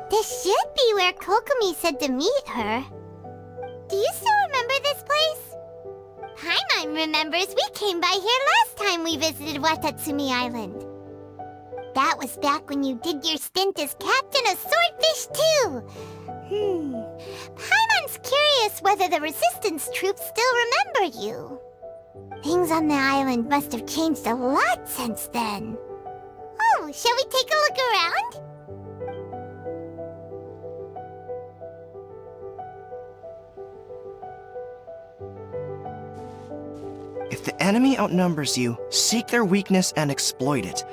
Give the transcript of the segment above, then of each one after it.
This should be where Kokomi said to meet her. Do you still remember this place? Paimon remembers we came by here last time we visited Watatsumi Island. That was back when you did your stint as captain of Swordfish too. Paimon's curious whether the resistance troops still remember you. Things on the island must have changed a lot since then. Oh, shall we take a look around? If the enemy outnumbers you, seek their weakness and exploit it.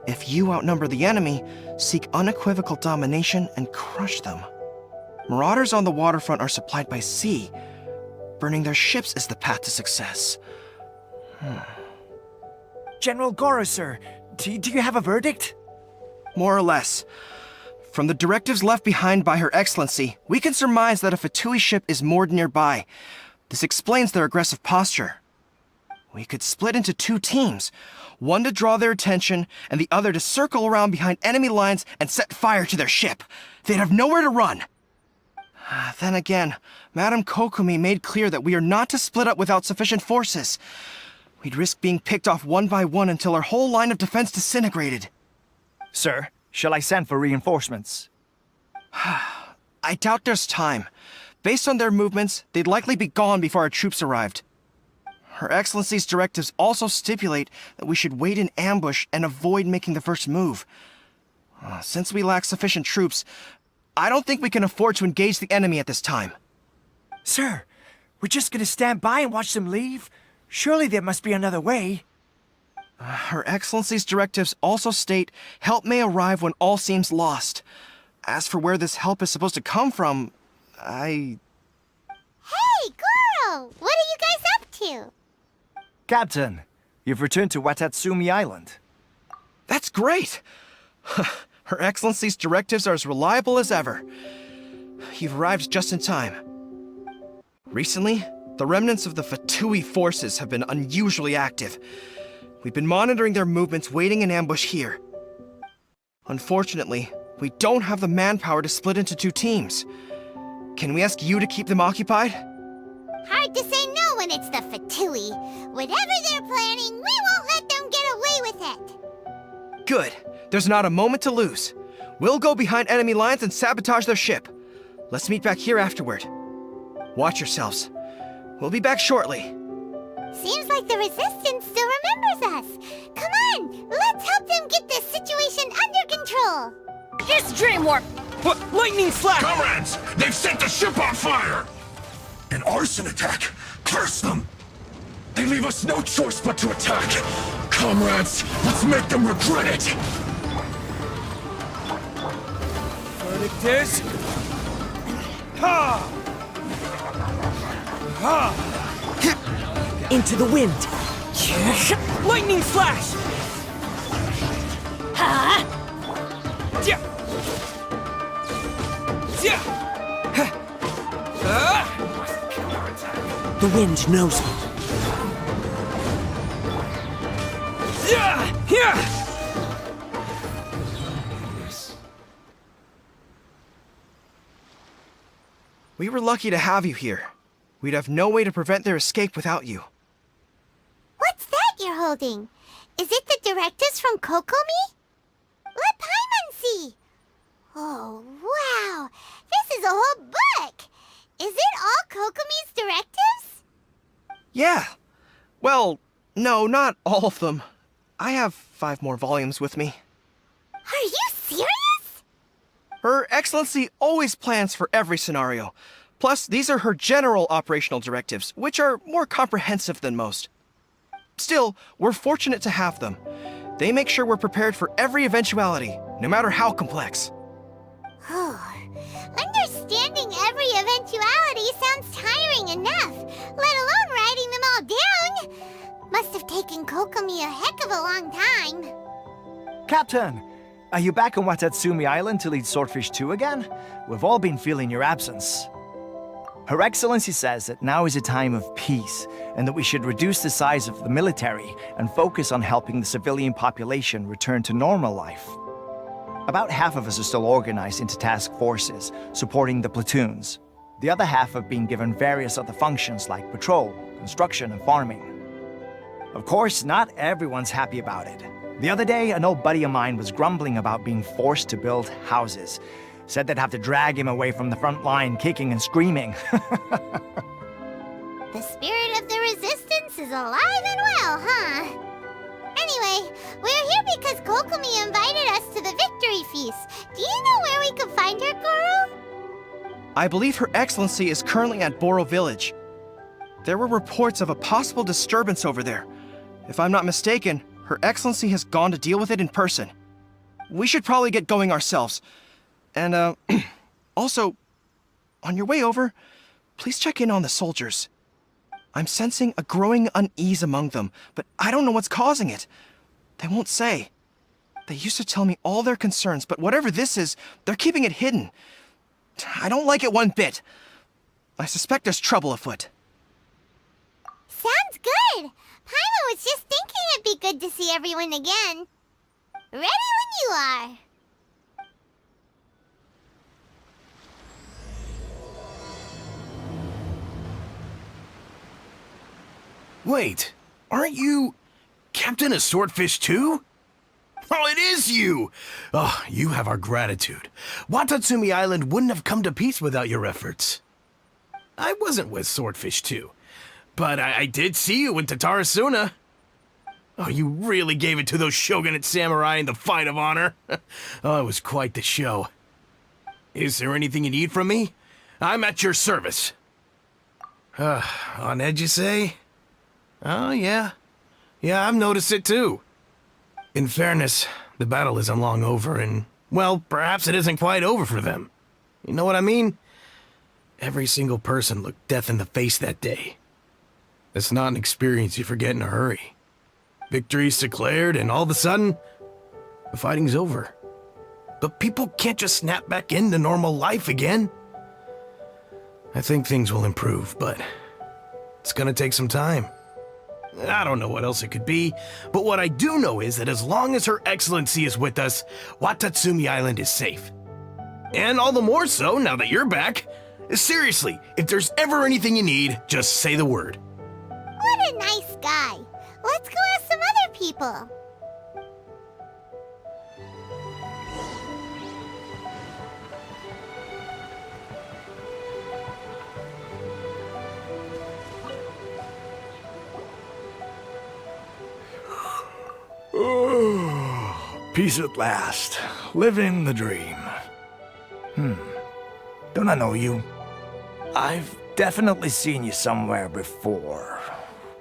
If you outnumber the enemy, seek unequivocal domination and crush them. Marauders on the waterfront are supplied by sea. Burning their ships is the path to success. General Goro, sir, do you have a verdict? More or less. From the directives left behind by Her Excellency, we can surmise that a Fatui ship is moored nearby. This explains their aggressive posture. We could split into two teams, one to draw their attention, and the other to circle around behind enemy lines and set fire to their ship. They'd have nowhere to run. Then again, Madame Kokomi made clear that we are not to split up without sufficient forces. We'd risk being picked off one by one until our whole line of defense disintegrated. Sir, shall I send for reinforcements? I doubt there's time. Based on their movements, they'd likely be gone before our troops arrived. Her Excellency's directives also stipulate that we should wait in ambush and avoid making the first move. Since we lack sufficient troops, I don't think we can afford to engage the enemy at this time. Sir, we're just gonna stand by and watch them leave? Surely there must be another way. Her Excellency's directives also state help may arrive when all seems lost. As for where this help is supposed to come from, Hey, Goro! What are you guys up to? Captain, you've returned to Watatsumi Island. That's great! Her Excellency's directives are as reliable as ever. You've arrived just in time. Recently, the remnants of the Fatui forces have been unusually active. We've been monitoring their movements, waiting in ambush here. Unfortunately, we don't have the manpower to split into two teams. Can we ask you to keep them occupied? Hard to say no when it's the Fatui. Whatever they're planning, we won't let them get away with it. Good. There's not a moment to lose. We'll go behind enemy lines and sabotage their ship. Let's meet back here afterward. Watch yourselves. We'll be back shortly. Seems like the Resistance still remembers us. Come on, let's help them get this situation under control. It's Dream Warp! What? Lightning Flash! Comrades! They've set the ship on fire! An arson attack! Curse them! They leave us no choice but to attack! Comrades, let's make them regret it! Like this? Ha! Ha! Into the wind! Lightning Flash! Ha! Yeah! The wind knows me. We were lucky to have you here. We'd have no way to prevent their escape without you. What's that you're holding? Is it the directives from Kokomi? Let Paimon see. Oh, wow. This is a whole book. Is it all Kokomi's directives? Yeah. Well, no, not all of them. I have 5 more volumes with me. Are you serious? Her Excellency always plans for every scenario. Plus, these are her general operational directives, which are more comprehensive than most. Still, we're fortunate to have them. They make sure we're prepared for every eventuality, no matter how complex. Understanding every eventuality sounds tiring enough, let alone writing them all down. Must have taken Kokomi a heck of a long time. Captain, are you back on Watatsumi Island to lead Swordfish 2 again? We've all been feeling your absence. Her Excellency says that now is a time of peace, and that we should reduce the size of the military and focus on helping the civilian population return to normal life. About half of us are still organized into task forces, supporting the platoons. The other half have been given various other functions like patrol, construction, and farming. Of course, not everyone's happy about it. The other day, an old buddy of mine was grumbling about being forced to build houses. Said they'd have to drag him away from the front line, kicking and screaming. The spirit of the resistance is alive and well, huh? Anyway, we're here because Kokomi invited us to the victory feast. Do you know where we can find her, Guru? I believe Her Excellency is currently at Boro Village. There were reports of a possible disturbance over there. If I'm not mistaken, Her Excellency has gone to deal with it in person. We should probably get going ourselves. And, also, on your way over, please check in on the soldiers. I'm sensing a growing unease among them, but I don't know what's causing it. They won't say. They used to tell me all their concerns, but whatever this is, they're keeping it hidden. I don't like it one bit. I suspect there's trouble afoot. Sounds good. Paimon was just thinking it'd be good to see everyone again. Ready when you are. Wait, aren't you Captain of Swordfish too? Oh, it is you! Oh, you have our gratitude. Watatsumi Island wouldn't have come to peace without your efforts. I wasn't with Swordfish 2, but I did see you in Tatarasuna. Oh, you really gave it to those shogunate samurai in the fight of honor. Oh, it was quite the show. Is there anything you need from me? I'm at your service. On edge, you say? Oh, yeah. Yeah, I've noticed it too. In fairness, the battle isn't long over, and, well, perhaps it isn't quite over for them. You know what I mean? Every single person looked death in the face that day. It's not an experience you forget in a hurry. Victory's declared, and all of a sudden, the fighting's over. But people can't just snap back into normal life again. I think things will improve, but it's gonna take some time. I don't know what else it could be, but what I do know is that as long as Her Excellency is with us, Watatsumi Island is safe. And all the more so now that you're back. Seriously, if there's ever anything you need, just say the word. What a nice guy. Let's go ask some other people. Peace at last. Living the dream. Don't I know you? I've definitely seen you somewhere before.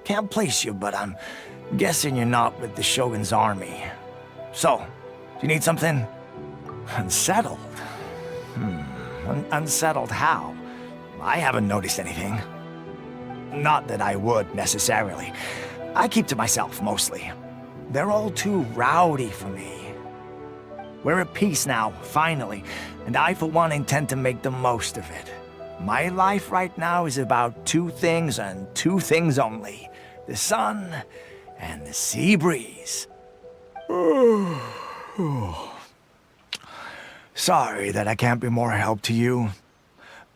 Can't place you, but I'm guessing you're not with the Shogun's army. So, do you need something? Unsettled? Unsettled how? I haven't noticed anything. Not that I would, necessarily. I keep to myself, mostly. They're all too rowdy for me. We're at peace now, finally, and I, for one, intend to make the most of it. My life right now is about two things and two things only. The sun and the sea breeze. Sorry that I can't be more help to you.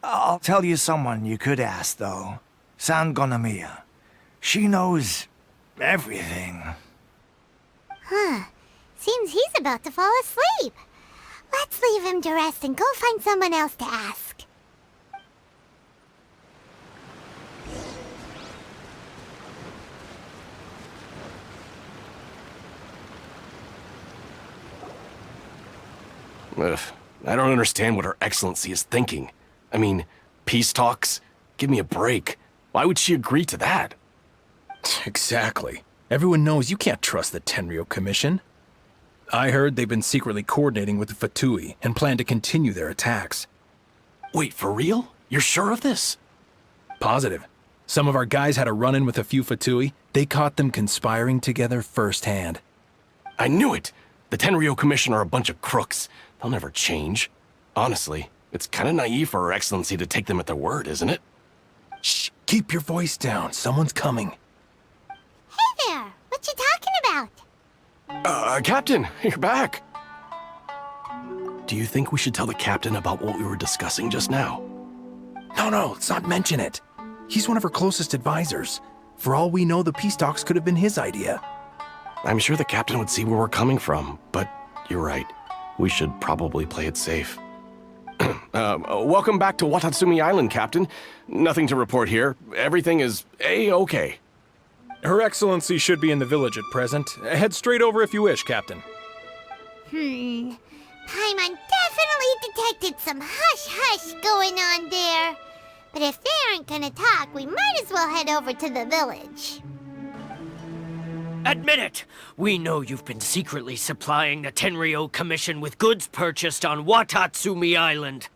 I'll tell you someone you could ask, though. Sangonomia. She knows everything. Huh. Seems he's about to fall asleep. Let's leave him to rest and go find someone else to ask. Ugh, I don't understand what Her Excellency is thinking. I mean, peace talks? Give me a break. Why would she agree to that? Exactly. Everyone knows you can't trust the Tenryou Commission. I heard they've been secretly coordinating with the Fatui and plan to continue their attacks. Wait, for real? You're sure of this? Positive. Some of our guys had a run-in with a few Fatui. They caught them conspiring together firsthand. I knew it! The Tenryou Commission are a bunch of crooks. They'll never change. Honestly, it's kind of naive for Her Excellency to take them at their word, isn't it? Shh, keep your voice down. Someone's coming. Hey there! What you talking about? Captain, you're back. Do you think we should tell the captain about what we were discussing just now? No, let's not mention it. He's one of her closest advisors. For all we know, the peace talks could have been his idea. I'm sure the captain would see where we're coming from, but you're right. We should probably play it safe. Welcome back to Watatsumi Island, Captain. Nothing to report here. Everything is A-okay. Her Excellency should be in the village at present. Head straight over if you wish, Captain. Paimon definitely detected some hush-hush going on there. But if they aren't gonna talk, we might as well head over to the village. Admit it! We know you've been secretly supplying the Tenryou Commission with goods purchased on Watatsumi Island.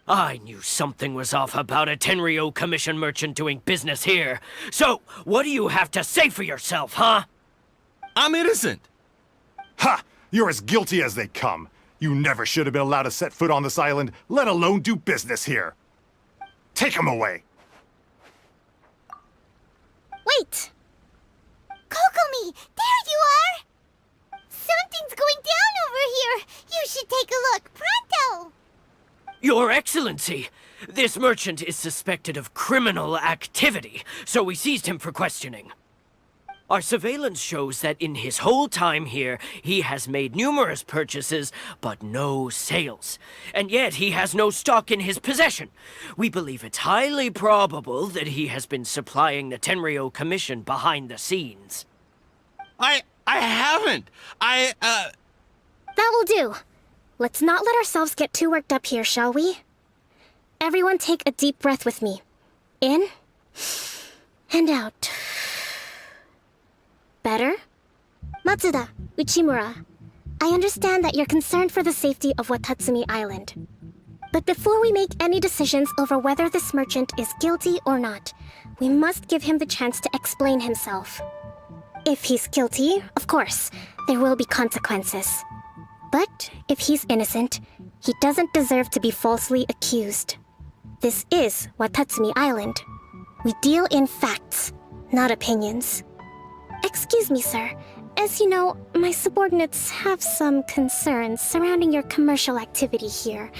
I knew something was off about a Tenryou Commission merchant doing business here. So, what do you have to say for yourself, huh? I'm innocent! Ha! You're as guilty as they come. You never should have been allowed to set foot on this island, let alone do business here. Take him away! Wait! Kokomi, there you are! Something's going down over here! You should take a look, pronto! Your Excellency, this merchant is suspected of criminal activity, so we seized him for questioning. Our surveillance shows that in his whole time here, he has made numerous purchases, but no sales. And yet he has no stock in his possession. We believe it's highly probable that he has been supplying the Tenryou Commission behind the scenes. I haven't! That will do. Let's not let ourselves get too worked up here, shall we? Everyone take a deep breath with me. In and out. Better? Matsuda, Uchimura, I understand that you're concerned for the safety of Watatsumi Island. But before we make any decisions over whether this merchant is guilty or not, we must give him the chance to explain himself. If he's guilty, of course, there will be consequences. But if he's innocent, he doesn't deserve to be falsely accused. This is Watatsumi Island. We deal in facts, not opinions. Excuse me, sir. As you know, my subordinates have some concerns surrounding your commercial activity here.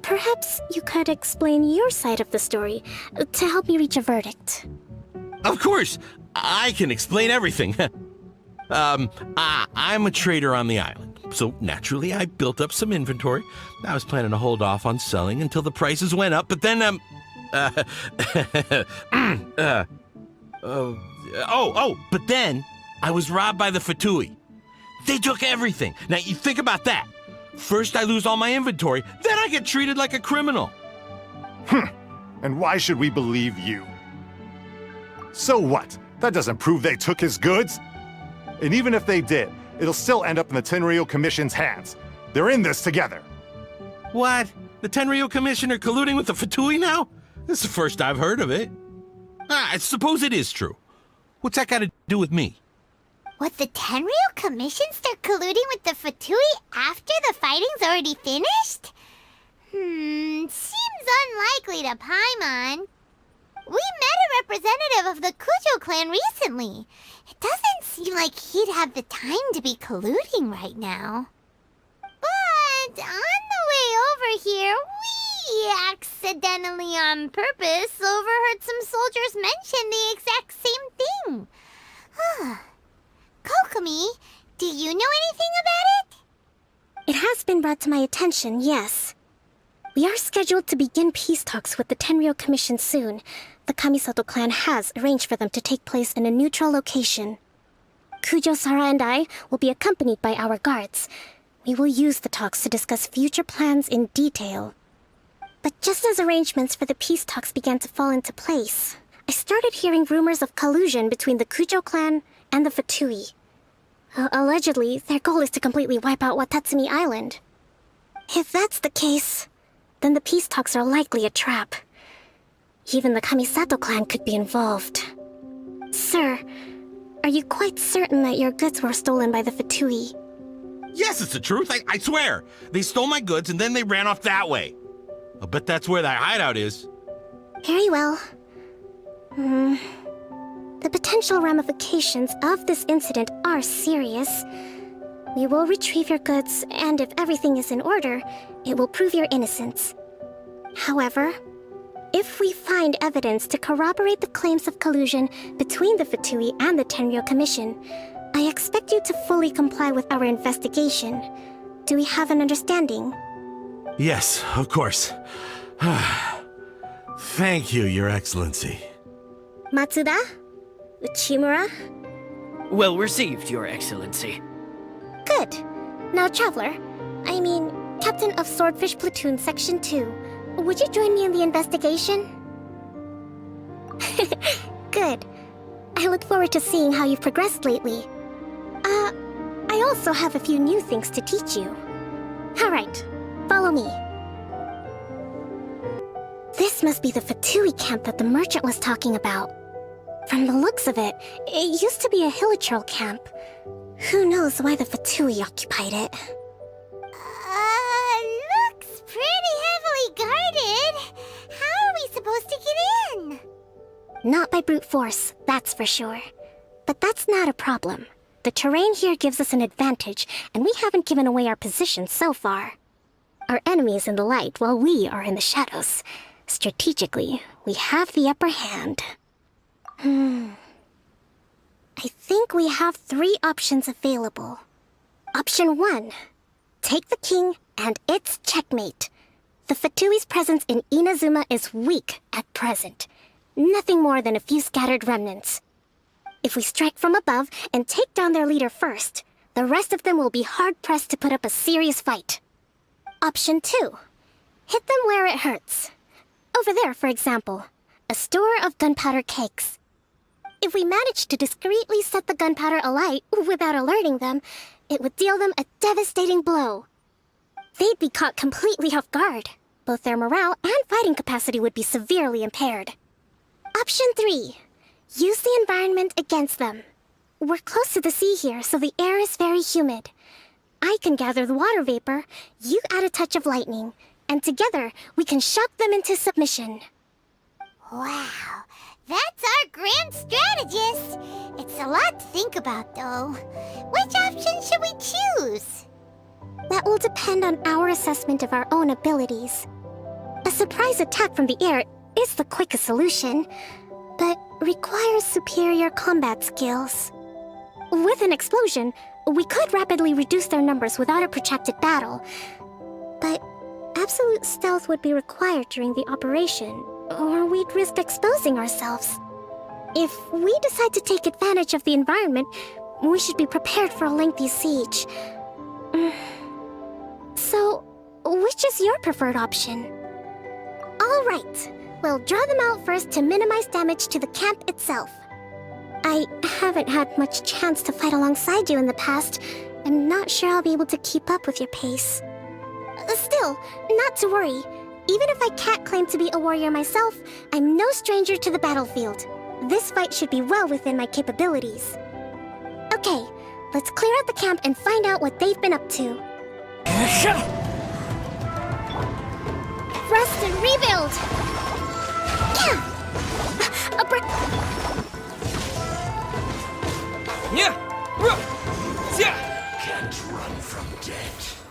Perhaps you could explain your side of the story to help me reach a verdict. Of course! I can explain everything. I'm a trader on the island, so naturally I built up some inventory. I was planning to hold off on selling until the prices went up, but then, but then I was robbed by the Fatui. They took everything. Now, you think about that. First I lose all my inventory, then I get treated like a criminal. And why should we believe you? So what? That doesn't prove they took his goods. And even if they did, it'll still end up in the Tenryou Commission's hands. They're in this together. What? The Tenryou Commission are colluding with the Fatui now? This is the first I've heard of it. I suppose it is true. What's that got to do with me? What, the Tenryou Commission start colluding with the Fatui after the fighting's already finished? Seems unlikely to Paimon. We met a representative of the Kujo clan recently. It doesn't seem like he'd have the time to be colluding right now. But on the way over here, we accidentally on purpose overheard some soldiers mention the exact same thing. Kokomi, do you know anything about it? It has been brought to my attention, yes. We are scheduled to begin peace talks with the Tenryou Commission soon. The Kamisato clan has arranged for them to take place in a neutral location. Kujo-Sara and I will be accompanied by our guards. We will use the talks to discuss future plans in detail. But just as arrangements for the peace talks began to fall into place, I started hearing rumors of collusion between the Kujo clan and the Fatui. Allegedly, their goal is to completely wipe out Watatsumi Island. If that's the case, then the peace talks are likely a trap. Even the Kamisato clan could be involved. Sir, are you quite certain that your goods were stolen by the Fatui? Yes, it's the truth. I swear. They stole my goods and then they ran off that way. I'll bet that's where that hideout is. Very well. The potential ramifications of this incident are serious. We will retrieve your goods, and if everything is in order, it will prove your innocence. However, if we find evidence to corroborate the claims of collusion between the Fatui and the Tenryou Commission, I expect you to fully comply with our investigation. Do we have an understanding? Yes, of course. Thank you, Your Excellency. Matsuda? Uchimura? Well received, Your Excellency. Good. Now, Traveler, Captain of Swordfish Platoon Section 2, would you join me in the investigation? Good. I look forward to seeing how you've progressed lately. I also have a few new things to teach you. Alright, follow me. This must be the Fatui camp that the merchant was talking about. From the looks of it, it used to be a Hilichurl camp. Who knows why the Fatui occupied it? Looks pretty heavily guarded. How are we supposed to get in? Not by brute force, that's for sure. But that's not a problem. The terrain here gives us an advantage, and we haven't given away our position so far. Our enemy is in the light, while we are in the shadows. Strategically, we have the upper hand. I think we have 3 options available. Option 1. Take the king, and it's checkmate. The Fatui's presence in Inazuma is weak at present. Nothing more than a few scattered remnants. If we strike from above and take down their leader first, the rest of them will be hard-pressed to put up a serious fight. Option 2. Hit them where it hurts. Over there, for example, a store of gunpowder cakes. If we manage to discreetly set the gunpowder alight without alerting them, it would deal them a devastating blow. They'd be caught completely off guard. Both their morale and fighting capacity would be severely impaired. Option 3. Use the environment against them. We're close to the sea here, so the air is very humid. I can gather the water vapor, you add a touch of lightning, and together we can shock them into submission. Wow, that's our grand strategist. It's a lot to think about, though. Which option should we choose? That will depend on our assessment of our own abilities. A surprise attack from the air is the quickest solution, but requires superior combat skills. With an explosion, we could rapidly reduce their numbers without a protracted battle, but absolute stealth would be required during the operation, or we'd risk exposing ourselves. If we decide to take advantage of the environment, we should be prepared for a lengthy siege. So, which is your preferred option? All right. We'll draw them out first to minimize damage to the camp itself. I haven't had much chance to fight alongside you in the past. I'm not sure I'll be able to keep up with your pace. Still, not to worry. Even if I can't claim to be a warrior myself, I'm no stranger to the battlefield. This fight should be well within my capabilities. Okay, let's clear out the camp and find out what they've been up to. Rest and rebuild! Can't run from death.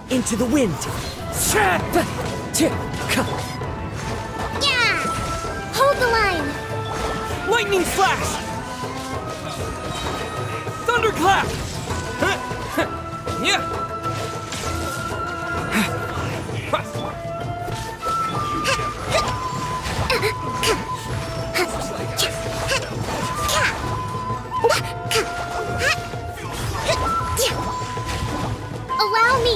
Into the wind! Yeah! Hold the line! Lightning flash! Thunderclap! Allow me!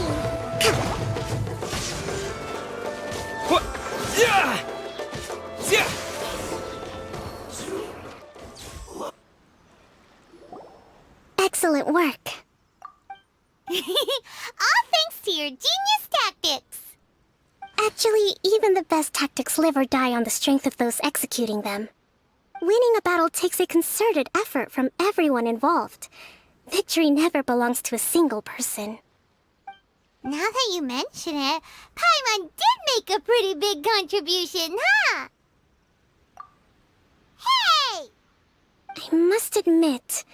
Excellent work. All thanks to your genius tactics. Actually, even the best tactics live or die on the strength of those executing them. Winning a battle takes a concerted effort from everyone involved. Victory never belongs to a single person. Now that you mention it, Paimon did make a pretty big contribution, huh? Hey! I must admit,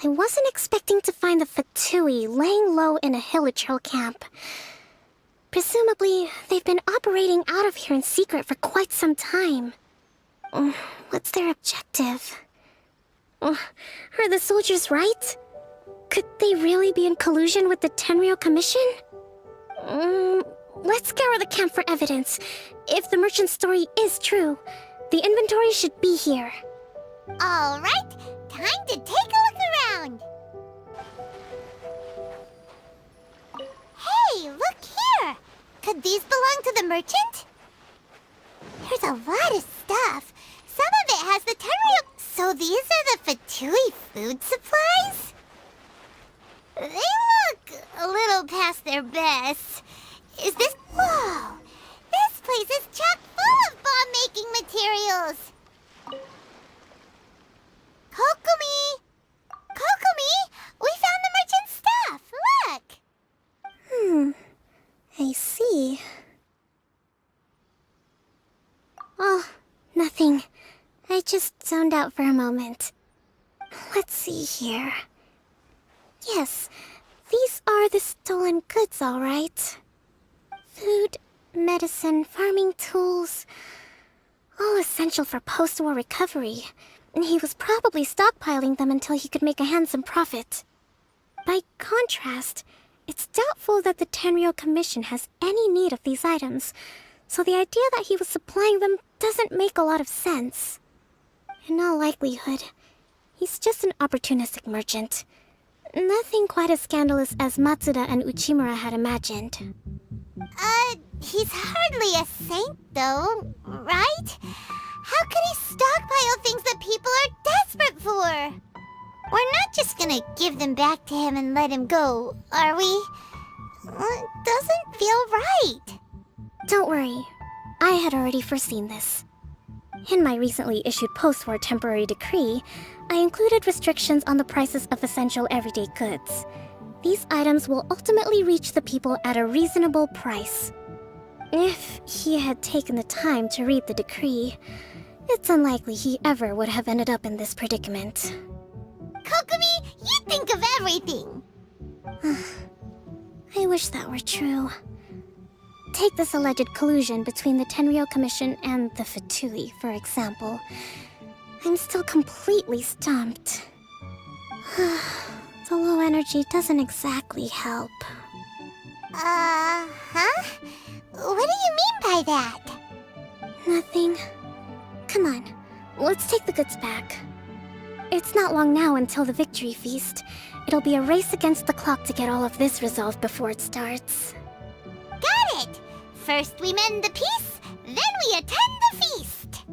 I wasn't expecting to find the Fatui laying low in a Hilichurl camp. Presumably, they've been operating out of here in secret for quite some time. What's their objective? Are the soldiers right? Could they really be in collusion with the Tenryou Commission? Let's scour the camp for evidence. If the merchant's story is true, the inventory should be here. All right, time to take a look around. Hey, look here. Could these belong to the merchant? There's a lot of stuff. Some of it has the Tenryou. So these are the Fatui food supplies? They look a little past their best. Is this... Whoa! This place is chock full of bomb-making materials! Kokomi! Kokomi! We found the merchant's stuff! Look! I see. Oh, nothing. I just zoned out for a moment. Let's see here. Yes, these are the stolen goods, all right. Food, medicine, farming tools. All essential for post-war recovery. And he was probably stockpiling them until he could make a handsome profit. By contrast, it's doubtful that the Tenryou Commission has any need of these items, so the idea that he was supplying them doesn't make a lot of sense. In all likelihood, he's just an opportunistic merchant. Nothing quite as scandalous as Matsuda and Uchimura had imagined. He's hardly a saint, though, right? How could he stockpile things that people are desperate for? We're not just gonna give them back to him and let him go, are we? It doesn't feel right. Don't worry. I had already foreseen this. In my recently issued post-war temporary decree, I included restrictions on the prices of essential everyday goods. These items will ultimately reach the people at a reasonable price. If he had taken the time to read the decree, it's unlikely he ever would have ended up in this predicament. Kokomi, you think of everything! I wish that were true. Take this alleged collusion between the Tenryou Commission and the Fatui, for example. I'm still completely stumped. The low energy doesn't exactly help. Huh? What do you mean by that? Nothing. Come on, let's take the goods back. It's not long now until the victory feast. It'll be a race against the clock to get all of this resolved before it starts. Got it! First we mend the peace, then we attend the feast!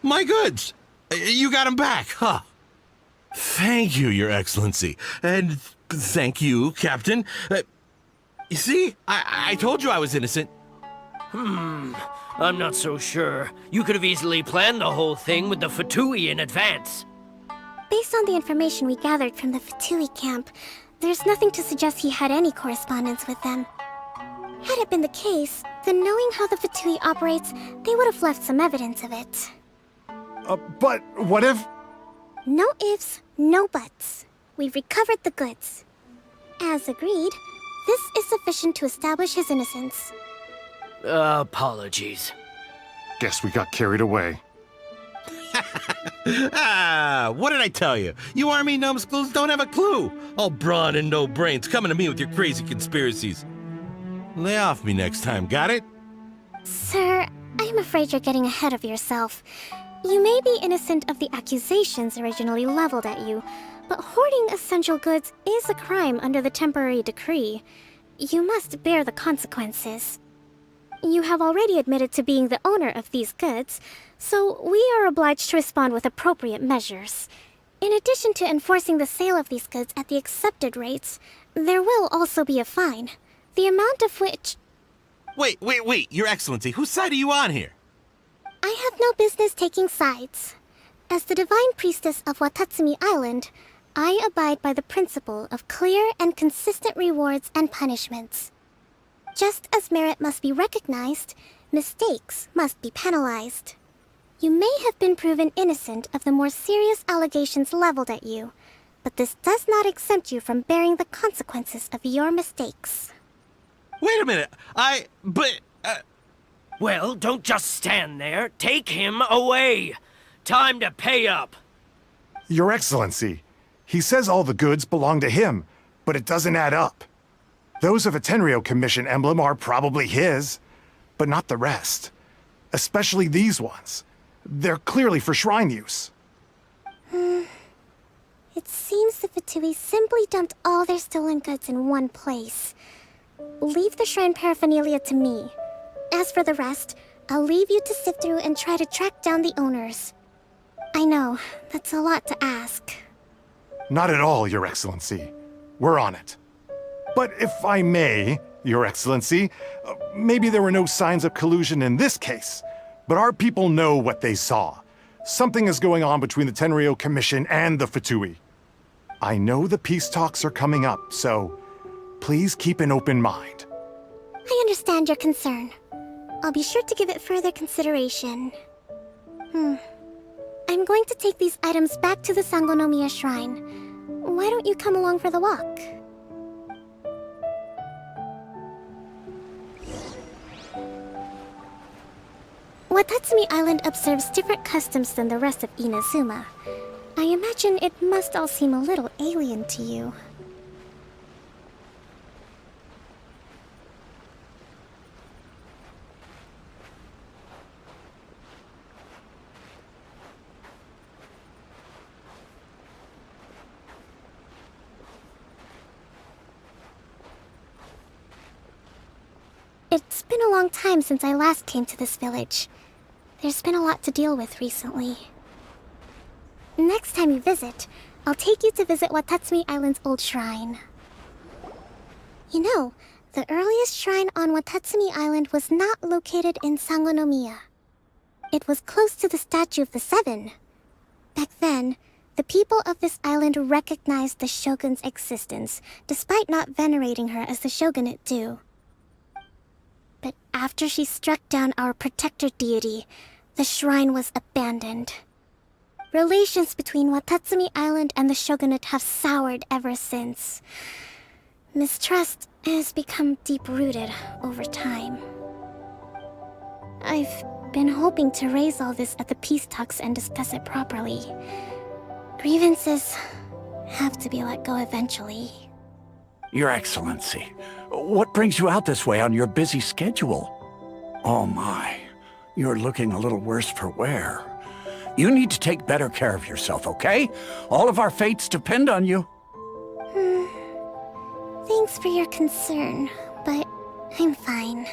My goods! You got them back, huh? Thank you, Your Excellency. And thank you, Captain. You see, I told you I was innocent. I'm not so sure. You could have easily planned the whole thing with the Fatui in advance. Based on the information we gathered from the Fatui camp, there's nothing to suggest he had any correspondence with them. Had it been the case, then knowing how the Fatui operates, they would have left some evidence of it. But what if... No ifs, no buts. We've recovered the goods. As agreed, this is sufficient to establish his innocence. Apologies. Guess we got carried away. What did I tell you? You army numbskulls don't have a clue. All brawn and no brains coming to me with your crazy conspiracies. Lay off me next time, got it? Sir, I'm afraid you're getting ahead of yourself. You may be innocent of the accusations originally leveled at you, but hoarding essential goods is a crime under the temporary decree. You must bear the consequences. You have already admitted to being the owner of these goods, so we are obliged to respond with appropriate measures. In addition to enforcing the sale of these goods at the accepted rates, there will also be a fine, the amount of which... Wait, Your Excellency, whose side are you on here? I have no business taking sides. As the Divine Priestess of Watatsumi Island, I abide by the principle of clear and consistent rewards and punishments. Just as merit must be recognized, mistakes must be penalized. You may have been proven innocent of the more serious allegations leveled at you, but this does not exempt you from bearing the consequences of your mistakes. Wait a minute. Well, don't just stand there. Take him away. Time to pay up. Your Excellency, he says all the goods belong to him, but it doesn't add up. Those of a Tenryou Commission emblem are probably his, but not the rest. Especially these ones. They're clearly for shrine use. It seems the Fatui simply dumped all their stolen goods in one place. Leave the shrine paraphernalia to me. As for the rest, I'll leave you to sift through and try to track down the owners. I know, that's a lot to ask. Not at all, Your Excellency. We're on it. But if I may, Your Excellency, maybe there were no signs of collusion in this case, but our people know what they saw. Something is going on between the Tenryou Commission and the Fatui. I know the peace talks are coming up, so please keep an open mind. I understand your concern. I'll be sure to give it further consideration. I'm going to take these items back to the Sangonomia shrine. Why don't you come along for the walk? Watatsumi Island observes different customs than the rest of Inazuma. I imagine it must all seem a little alien to you. It's been a long time since I last came to this village. There's been a lot to deal with recently. Next time you visit, I'll take you to visit Watatsumi Island's old shrine. You know, the earliest shrine on Watatsumi Island was not located in Sangonomia. It was close to the Statue of the Seven. Back then, the people of this island recognized the shogun's existence, despite not venerating her as the shogunate do. But after she struck down our protector deity, the shrine was abandoned. Relations between Watatsumi Island and the shogunate have soured ever since. Mistrust has become deep-rooted over time. I've been hoping to raise all this at the peace talks and discuss it properly. Grievances have to be let go eventually. Your Excellency, what brings you out this way on your busy schedule? Oh my, you're looking a little worse for wear. You need to take better care of yourself, okay? All of our fates depend on you. Thanks for your concern, but I'm fine.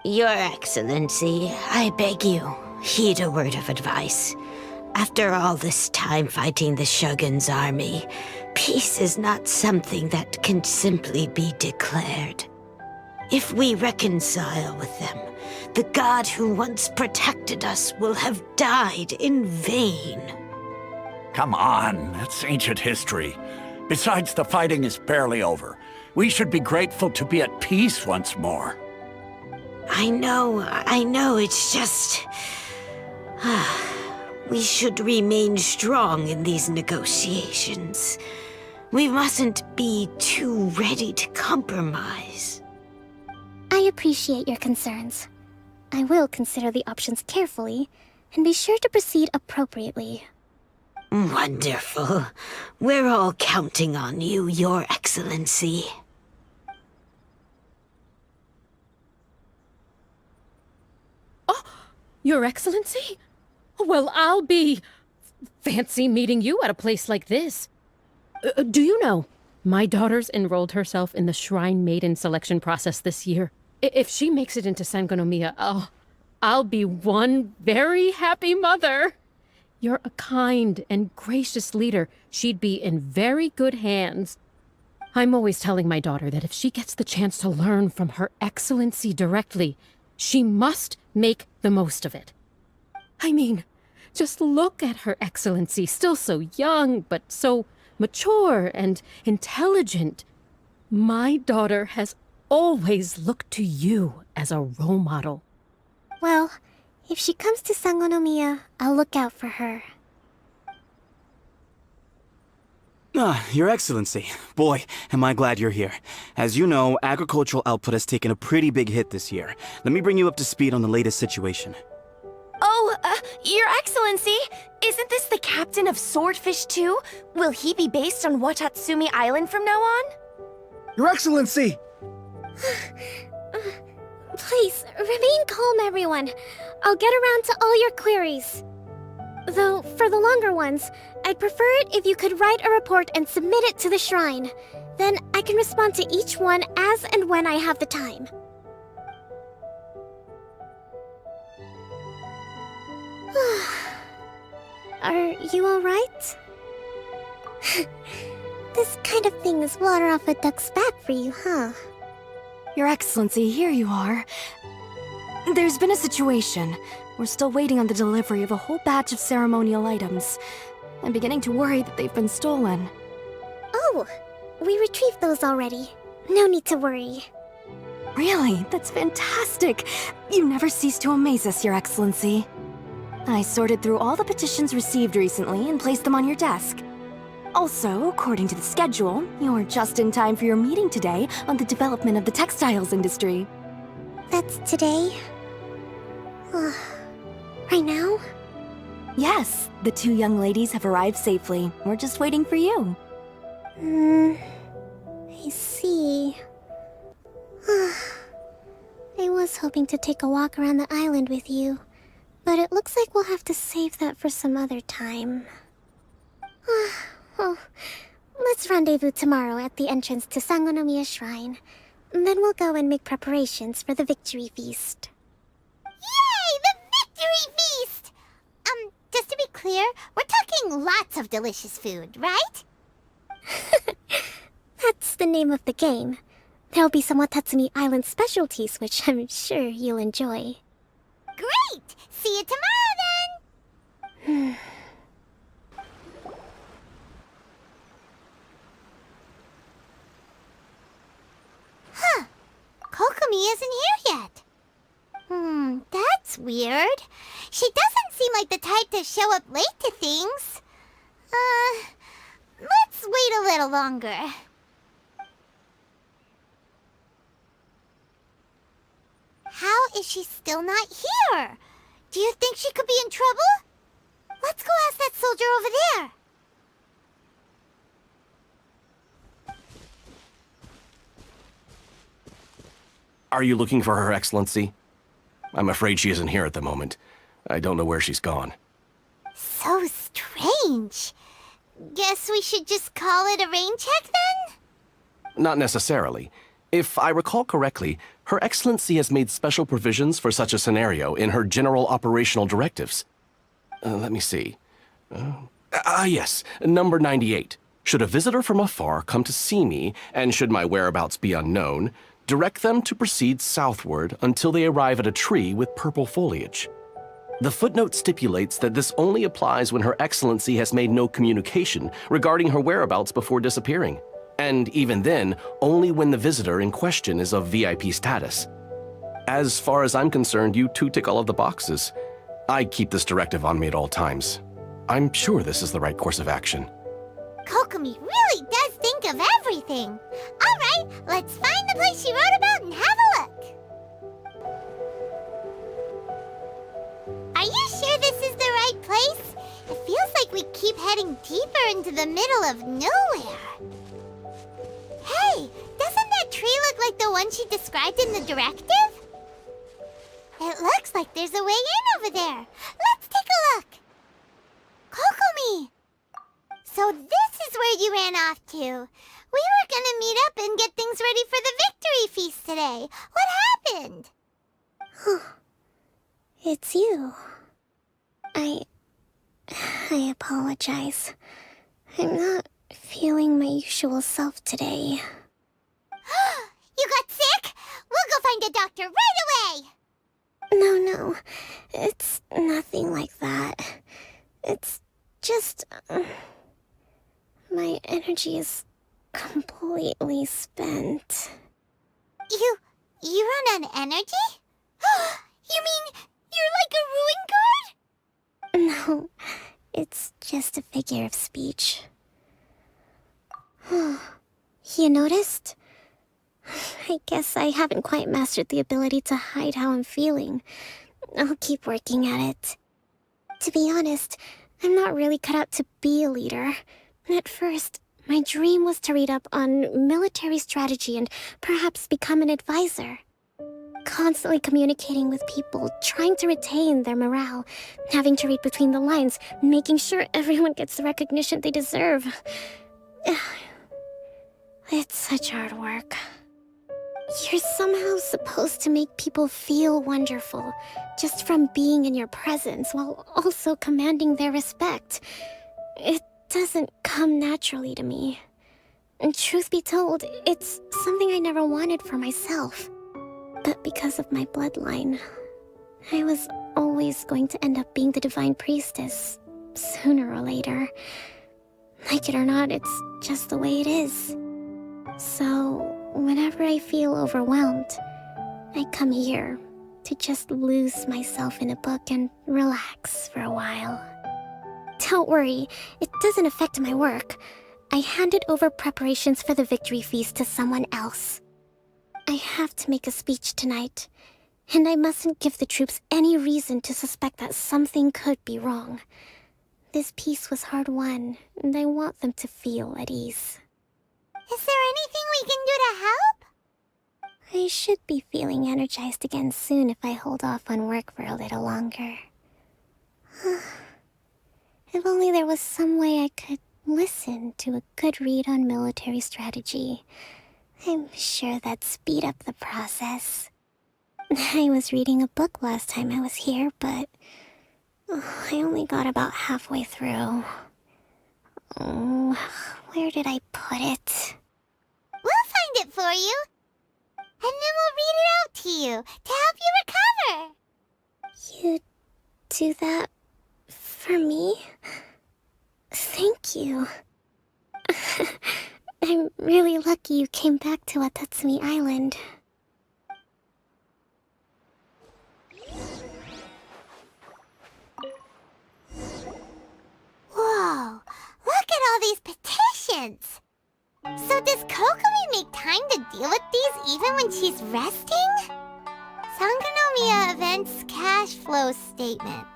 Your Excellency, I beg you, heed a word of advice. After all this time fighting the Shogun's army, peace is not something that can simply be declared. If we reconcile with them, the god who once protected us will have died in vain. Come on, that's ancient history. Besides, the fighting is barely over. We should be grateful to be at peace once more. I know, it's just... We should remain strong in these negotiations. We mustn't be too ready to compromise. I appreciate your concerns. I will consider the options carefully, and be sure to proceed appropriately. Wonderful. We're all counting on you, Your Excellency. Oh, Your Excellency? Well, I'll be... fancy meeting you at a place like this. Do you know, my daughter's enrolled herself in the Shrine Maiden selection process this year. If she makes it into Sangonomia, I'll be one very happy mother. You're a kind and gracious leader. She'd be in very good hands. I'm always telling my daughter that if she gets the chance to learn from Her Excellency directly, she must make the most of it. I mean, just look at Her Excellency, still so young, but so mature and intelligent. My daughter has always looked to you as a role model. Well, If she comes to Sangonomia, I'll look out for her. Your Excellency. Boy, am I glad you're here. As you know, agricultural output has taken a pretty big hit this year. Let me bring you up to speed on the latest situation. Oh, Your Excellency, isn't this the captain of Swordfish 2? Will he be based on Watatsumi Island from now on? Your Excellency! Please, remain calm, everyone. I'll get around to all your queries. Though, for the longer ones, I'd prefer it if you could write a report and submit it to the shrine. Then I can respond to each one as and when I have the time. Are you alright? This kind of thing is water off a duck's back for you, huh? Your Excellency, here you are. There's been a situation. We're still waiting on the delivery of a whole batch of ceremonial items. I'm beginning to worry that they've been stolen. Oh, we retrieved those already. No need to worry. Really? That's fantastic. You never cease to amaze us, Your Excellency. I sorted through all the petitions received recently and placed them on your desk. Also, according to the schedule, you're just in time for your meeting today on the development of the textiles industry. That's today? Right now? Yes, the two young ladies have arrived safely. We're just waiting for you. I see. I was hoping to take a walk around the island with you, but it looks like we'll have to save that for some other time. Well, let's rendezvous tomorrow at the entrance to Sangonomia Shrine. Then we'll go and make preparations for the victory feast. Yay! The victory feast! Just to be clear, we're talking lots of delicious food, right? That's the name of the game. There'll be some Watatsumi Island specialties, which I'm sure you'll enjoy. Great! See you tomorrow, then! Huh. Kokomi isn't here yet. That's weird. She doesn't seem like the type to show up late to things. Let's wait a little longer. How is she still not here? Do you think she could be in trouble? Let's go ask that soldier over there. Are you looking for Her Excellency? I'm afraid she isn't here at the moment. I don't know where she's gone. So strange. Guess we should just call it a rain check then? Not necessarily. If I recall correctly, Her Excellency has made special provisions for such a scenario in her general operational directives. Let me see. Yes, number 98. Should a visitor from afar come to see me, and should my whereabouts be unknown, direct them to proceed southward until they arrive at a tree with purple foliage. The footnote stipulates that this only applies when Her Excellency has made no communication regarding her whereabouts before disappearing, and even then, only when the visitor in question is of VIP status. As far as I'm concerned, you two tick all of the boxes. I keep this directive on me at all times. I'm sure this is the right course of action. Kokomi really does think of everything. All right, let's find the place she wrote about and have a look. Are you sure this is the right place? It feels like we keep heading deeper into the middle of nowhere. Hey, doesn't that tree look like the one she described in the directive? It looks like there's a way in over there. Let's take a look. Kokomi! So this is where you ran off to. We were gonna meet up and get things ready for the victory feast today. What happened? It's you. I apologize. I'm not feeling my usual self today. You got sick? We'll go find a doctor right away! No. It's nothing like that. It's just... my energy is completely spent. You run on energy? You mean You're like a ruin guard? No, it's just a figure of speech. You noticed? I guess I haven't quite mastered the ability to hide how I'm feeling. I'll keep working at it. To be honest, I'm not really cut out to be a leader. At first, my dream was to read up on military strategy and perhaps become an advisor. Constantly communicating with people, trying to retain their morale, having to read between the lines, making sure everyone gets the recognition they deserve. It's such hard work. You're somehow supposed to make people feel wonderful, just from being in your presence, while also commanding their respect. It doesn't come naturally to me. And truth be told, it's something I never wanted for myself. But because of my bloodline, I was always going to end up being the Divine Priestess, sooner or later. Like it or not, it's just the way it is. So, whenever I feel overwhelmed, I come here to just lose myself in a book and relax for a while. Don't worry, it doesn't affect my work. I handed over preparations for the victory feast to someone else. I have to make a speech tonight, and I mustn't give the troops any reason to suspect that something could be wrong. This peace was hard-won, and I want them to feel at ease. Is there anything we can do to help? I should be feeling energized again soon if I hold off on work for a little longer. If only there was some way I could listen to a good read on military strategy. I'm sure that'd speed up the process. I was reading a book last time I was here, but I only got about halfway through. Oh, where did I put it? We'll find it for you. And then we'll read it out to you to help you recover. You do that for me? Thank you. I'm really lucky you came back to Watatsumi Island. Whoa, look at all these petitions. So does Kokomi make time to deal with these even when she's resting? Sangonomia Events Cash Flow Statement.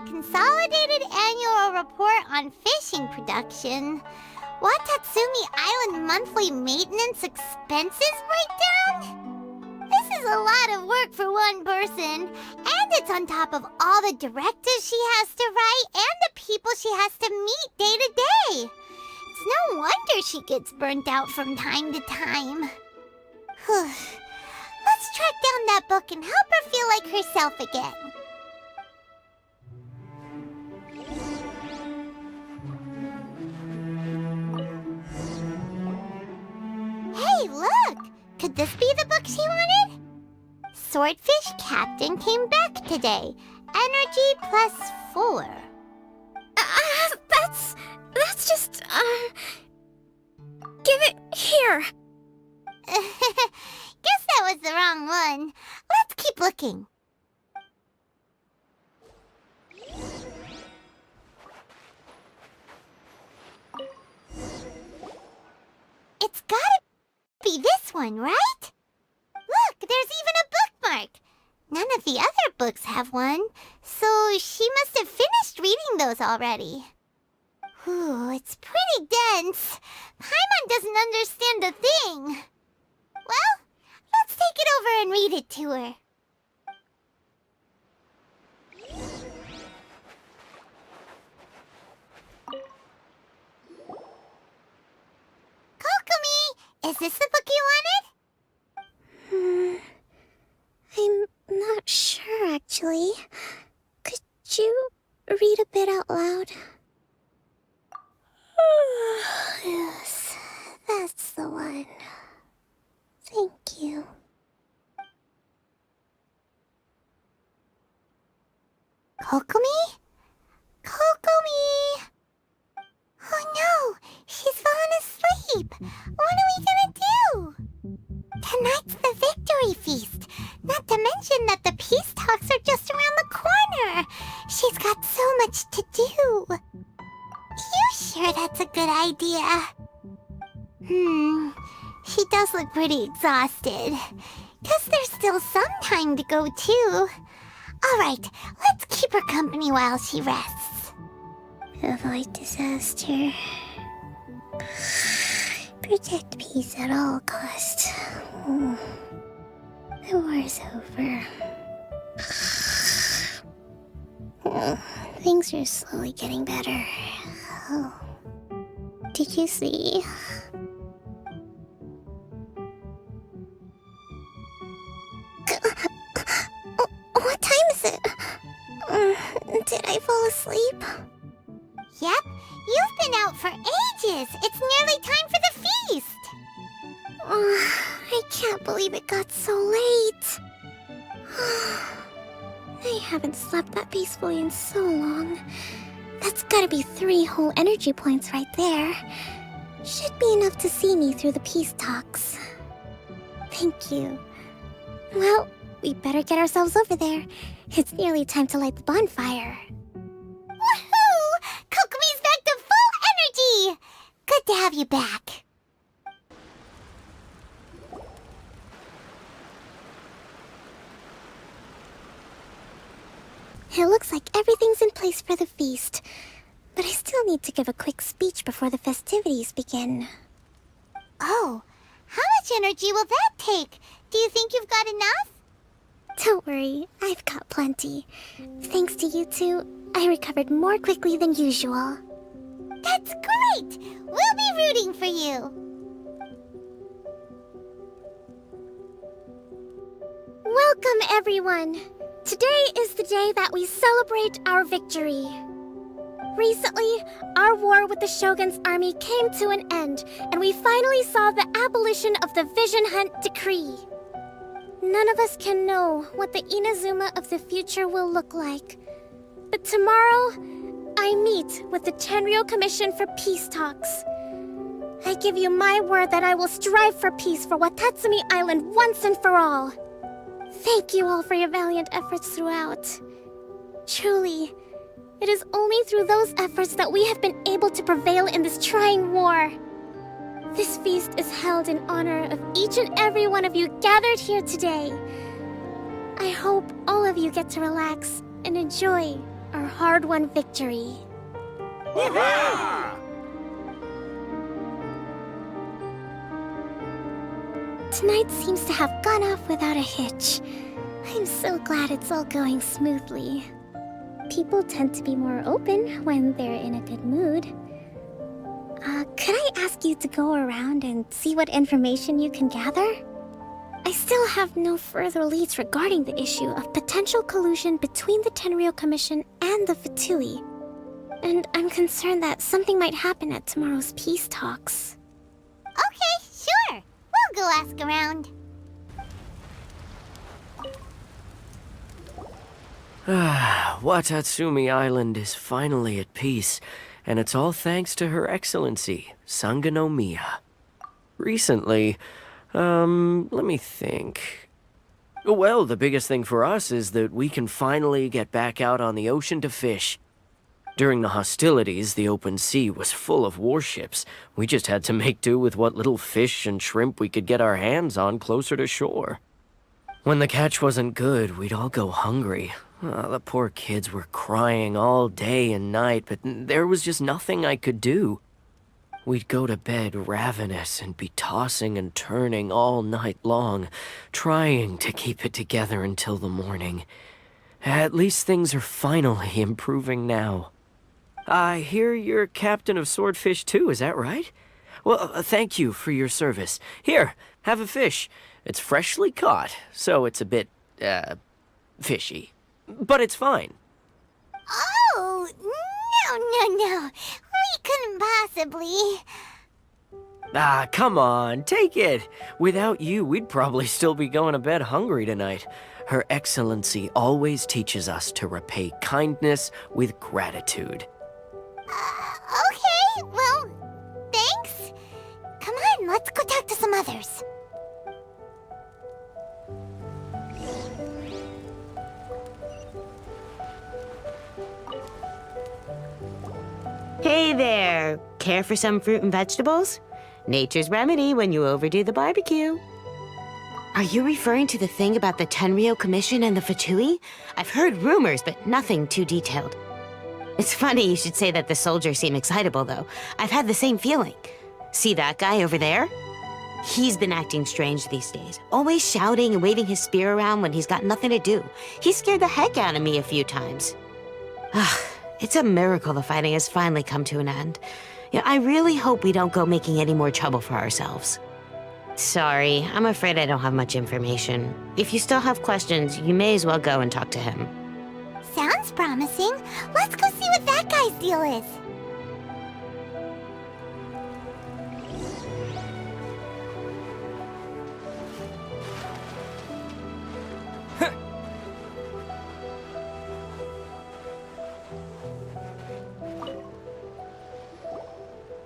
Consolidated Annual Report on Fishing Production. Watatsumi Island Monthly Maintenance Expenses Breakdown? This is a lot of work for one person, and it's on top of all the directives she has to write and the people she has to meet day to day. It's no wonder she gets burnt out from time to time. Let's track down that book and help her feel like herself again. Hey, look! Could this be the book she wanted? Swordfish Captain came back today. Energy +4. That's just, give it here. Guess that was the wrong one. Let's keep looking. It's gotta be this one, right? Look, there's even a bookmark. None of the other books have one, so she must have finished reading those already. Ooh, it's pretty dense. Paimon doesn't understand a thing. Well, let's take it over and read it to her. Kokomi, is this the book you wanted? I'm not sure, actually. Could you read a bit out loud? Yes, that's the one. Thank you. Kokomi? Kokomi! Oh no! She's fallen asleep! What are we gonna do? sure that's a good idea. She does look pretty exhausted. Guess there's still some time to go, too. Alright, let's keep her company while she rests. Avoid disaster. Protect peace at all costs. The war's over. Things are slowly getting better. Oh. Did you see? What time is it? Did I fall asleep? Yep, you've been out for ages. It's nearly time for the feast. I can't believe it got so late. I haven't slept that peacefully in so long. That's gotta be 3 whole energy points right there. Should be enough to see me through the peace talks. Thank you. Well, we better get ourselves over there. It's nearly time to light the bonfire. Woohoo! Kokomi's back to full energy! Good to have you back. It looks like everything's in place for the feast, but I still need to give a quick speech before the festivities begin. Oh, how much energy will that take? Do you think you've got enough? Don't worry, I've got plenty. Thanks to you two, I recovered more quickly than usual. That's great! We'll be rooting for you! Welcome, everyone! Today is the day that we celebrate our victory. Recently, our war with the Shogun's army came to an end, and we finally saw the abolition of the Vision Hunt Decree. None of us can know what the Inazuma of the future will look like. But tomorrow, I meet with the Tenryou Commission for peace talks. I give you my word that I will strive for peace for Watatsumi Island once and for all. Thank you all for your valiant efforts throughout. Truly, it is only through those efforts that we have been able to prevail in this trying war. This feast is held in honor of each and every one of you gathered here today. I hope all of you get to relax and enjoy our hard-won victory. Tonight seems to have gone off without a hitch. I'm so glad it's all going smoothly. People tend to be more open when they're in a good mood. Could I ask you to go around and see what information you can gather? I still have no further leads regarding the issue of potential collusion between the Tenryou Commission and the Fatui. And I'm concerned that something might happen at tomorrow's peace talks. Okay, sure. We'll go ask around. Watatsumi Island is finally at peace, and it's all thanks to Her Excellency, Sangonomia. Recently, let me think. Well, the biggest thing for us is that we can finally get back out on the ocean to fish. During the hostilities, the open sea was full of warships. We just had to make do with what little fish and shrimp we could get our hands on closer to shore. When the catch wasn't good, we'd all go hungry. The poor kids were crying all day and night, but there was just nothing I could do. We'd go to bed ravenous and be tossing and turning all night long, trying to keep it together until the morning. At least things are finally improving now. I hear you're captain of Swordfish too, is that right? Well, thank you for your service. Here, have a fish. It's freshly caught, so it's a bit, fishy. But it's fine. Oh, no. We couldn't possibly. Ah, come on, take it. Without you, we'd probably still be going to bed hungry tonight. Her Excellency always teaches us to repay kindness with gratitude. Okay, well, thanks. Come on, let's go talk to some others. Hey there! Care for some fruit and vegetables? Nature's remedy when you overdo the barbecue. Are you referring to the thing about the Tenryo Commission and the Fatui? I've heard rumors, but nothing too detailed. It's funny you should say that the soldiers seem excitable, though. I've had the same feeling. See that guy over there? He's been acting strange these days, always shouting and waving his spear around when he's got nothing to do. He scared the heck out of me a few times. It's a miracle the fighting has finally come to an end. Yeah, I really hope we don't go making any more trouble for ourselves. Sorry, I'm afraid I don't have much information. If you still have questions, you may as well go and talk to him. Sounds promising. Let's go see what that guy's deal is.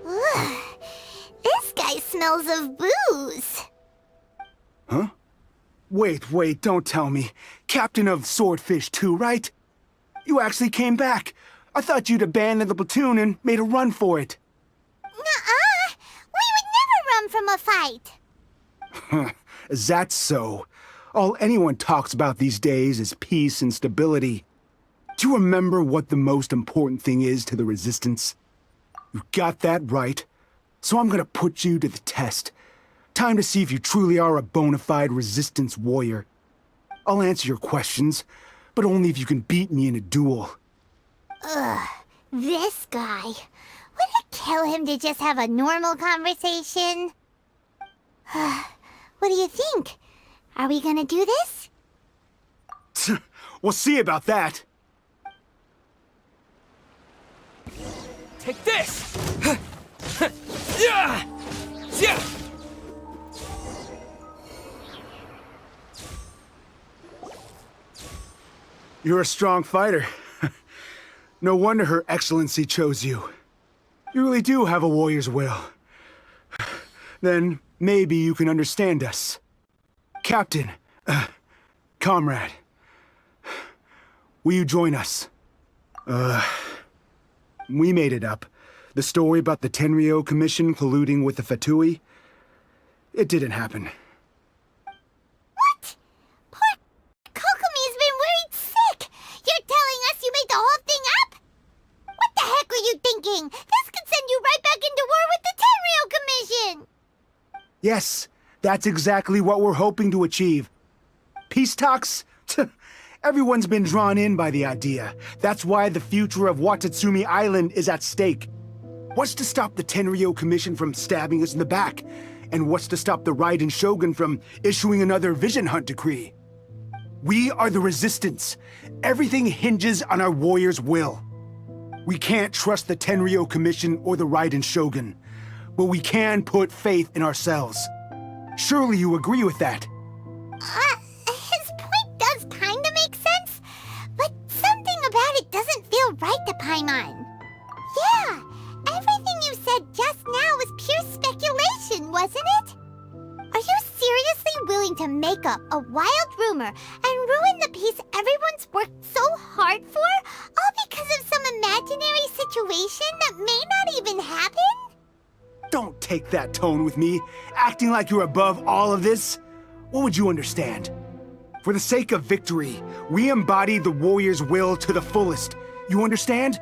Ugh, this guy smells of booze. Huh? Wait, don't tell me. Captain of Swordfish 2, right? You actually came back. I thought you'd abandoned the platoon and made a run for it. Nuh-uh! We would never run from a fight. Is that so? All anyone talks about these days is peace and stability. Do you remember what the most important thing is to the Resistance? You got that right. So I'm gonna put you to the test. Time to see if you truly are a bona fide Resistance warrior. I'll answer your questions, but only if you can beat me in a duel. Ugh, this guy. Would it kill him to just have a normal conversation? What do you think? Are we gonna do this? We'll see about that. Take this! Yeah! Yeah! You're a strong fighter. No wonder Her Excellency chose you. You really do have a warrior's will. Then maybe you can understand us. Captain, comrade, will you join us? We made it up. The story about the Tenryo Commission colluding with the Fatui, it didn't happen. What? Poor Kokomi's been worried sick. You're telling us you made the whole thing up? What the heck were you thinking? This could send you right back into war with the Tenryo Commission. Yes, that's exactly what we're hoping to achieve. Peace talks? Everyone's been drawn in by the idea. That's why the future of Watatsumi Island is at stake. What's to stop the Tenryo Commission from stabbing us in the back? And what's to stop the Raiden Shogun from issuing another Vision Hunt decree? We are the Resistance. Everything hinges on our warrior's will. We can't trust the Tenryo Commission or the Raiden Shogun, but we can put faith in ourselves. Surely you agree with that? His point does kinda make sense, but something about it doesn't feel right to Paimon. Yeah, everything you said just now was pure speculation, wasn't it? Are you seriously willing to make up a wild rumor and ruin the peace everyone's worked so hard for, all because of some imaginary situation that may not even happen? Don't take that tone with me, acting like you're above all of this. What would you understand? For the sake of victory, we embodied the warrior's will to the fullest. You understand?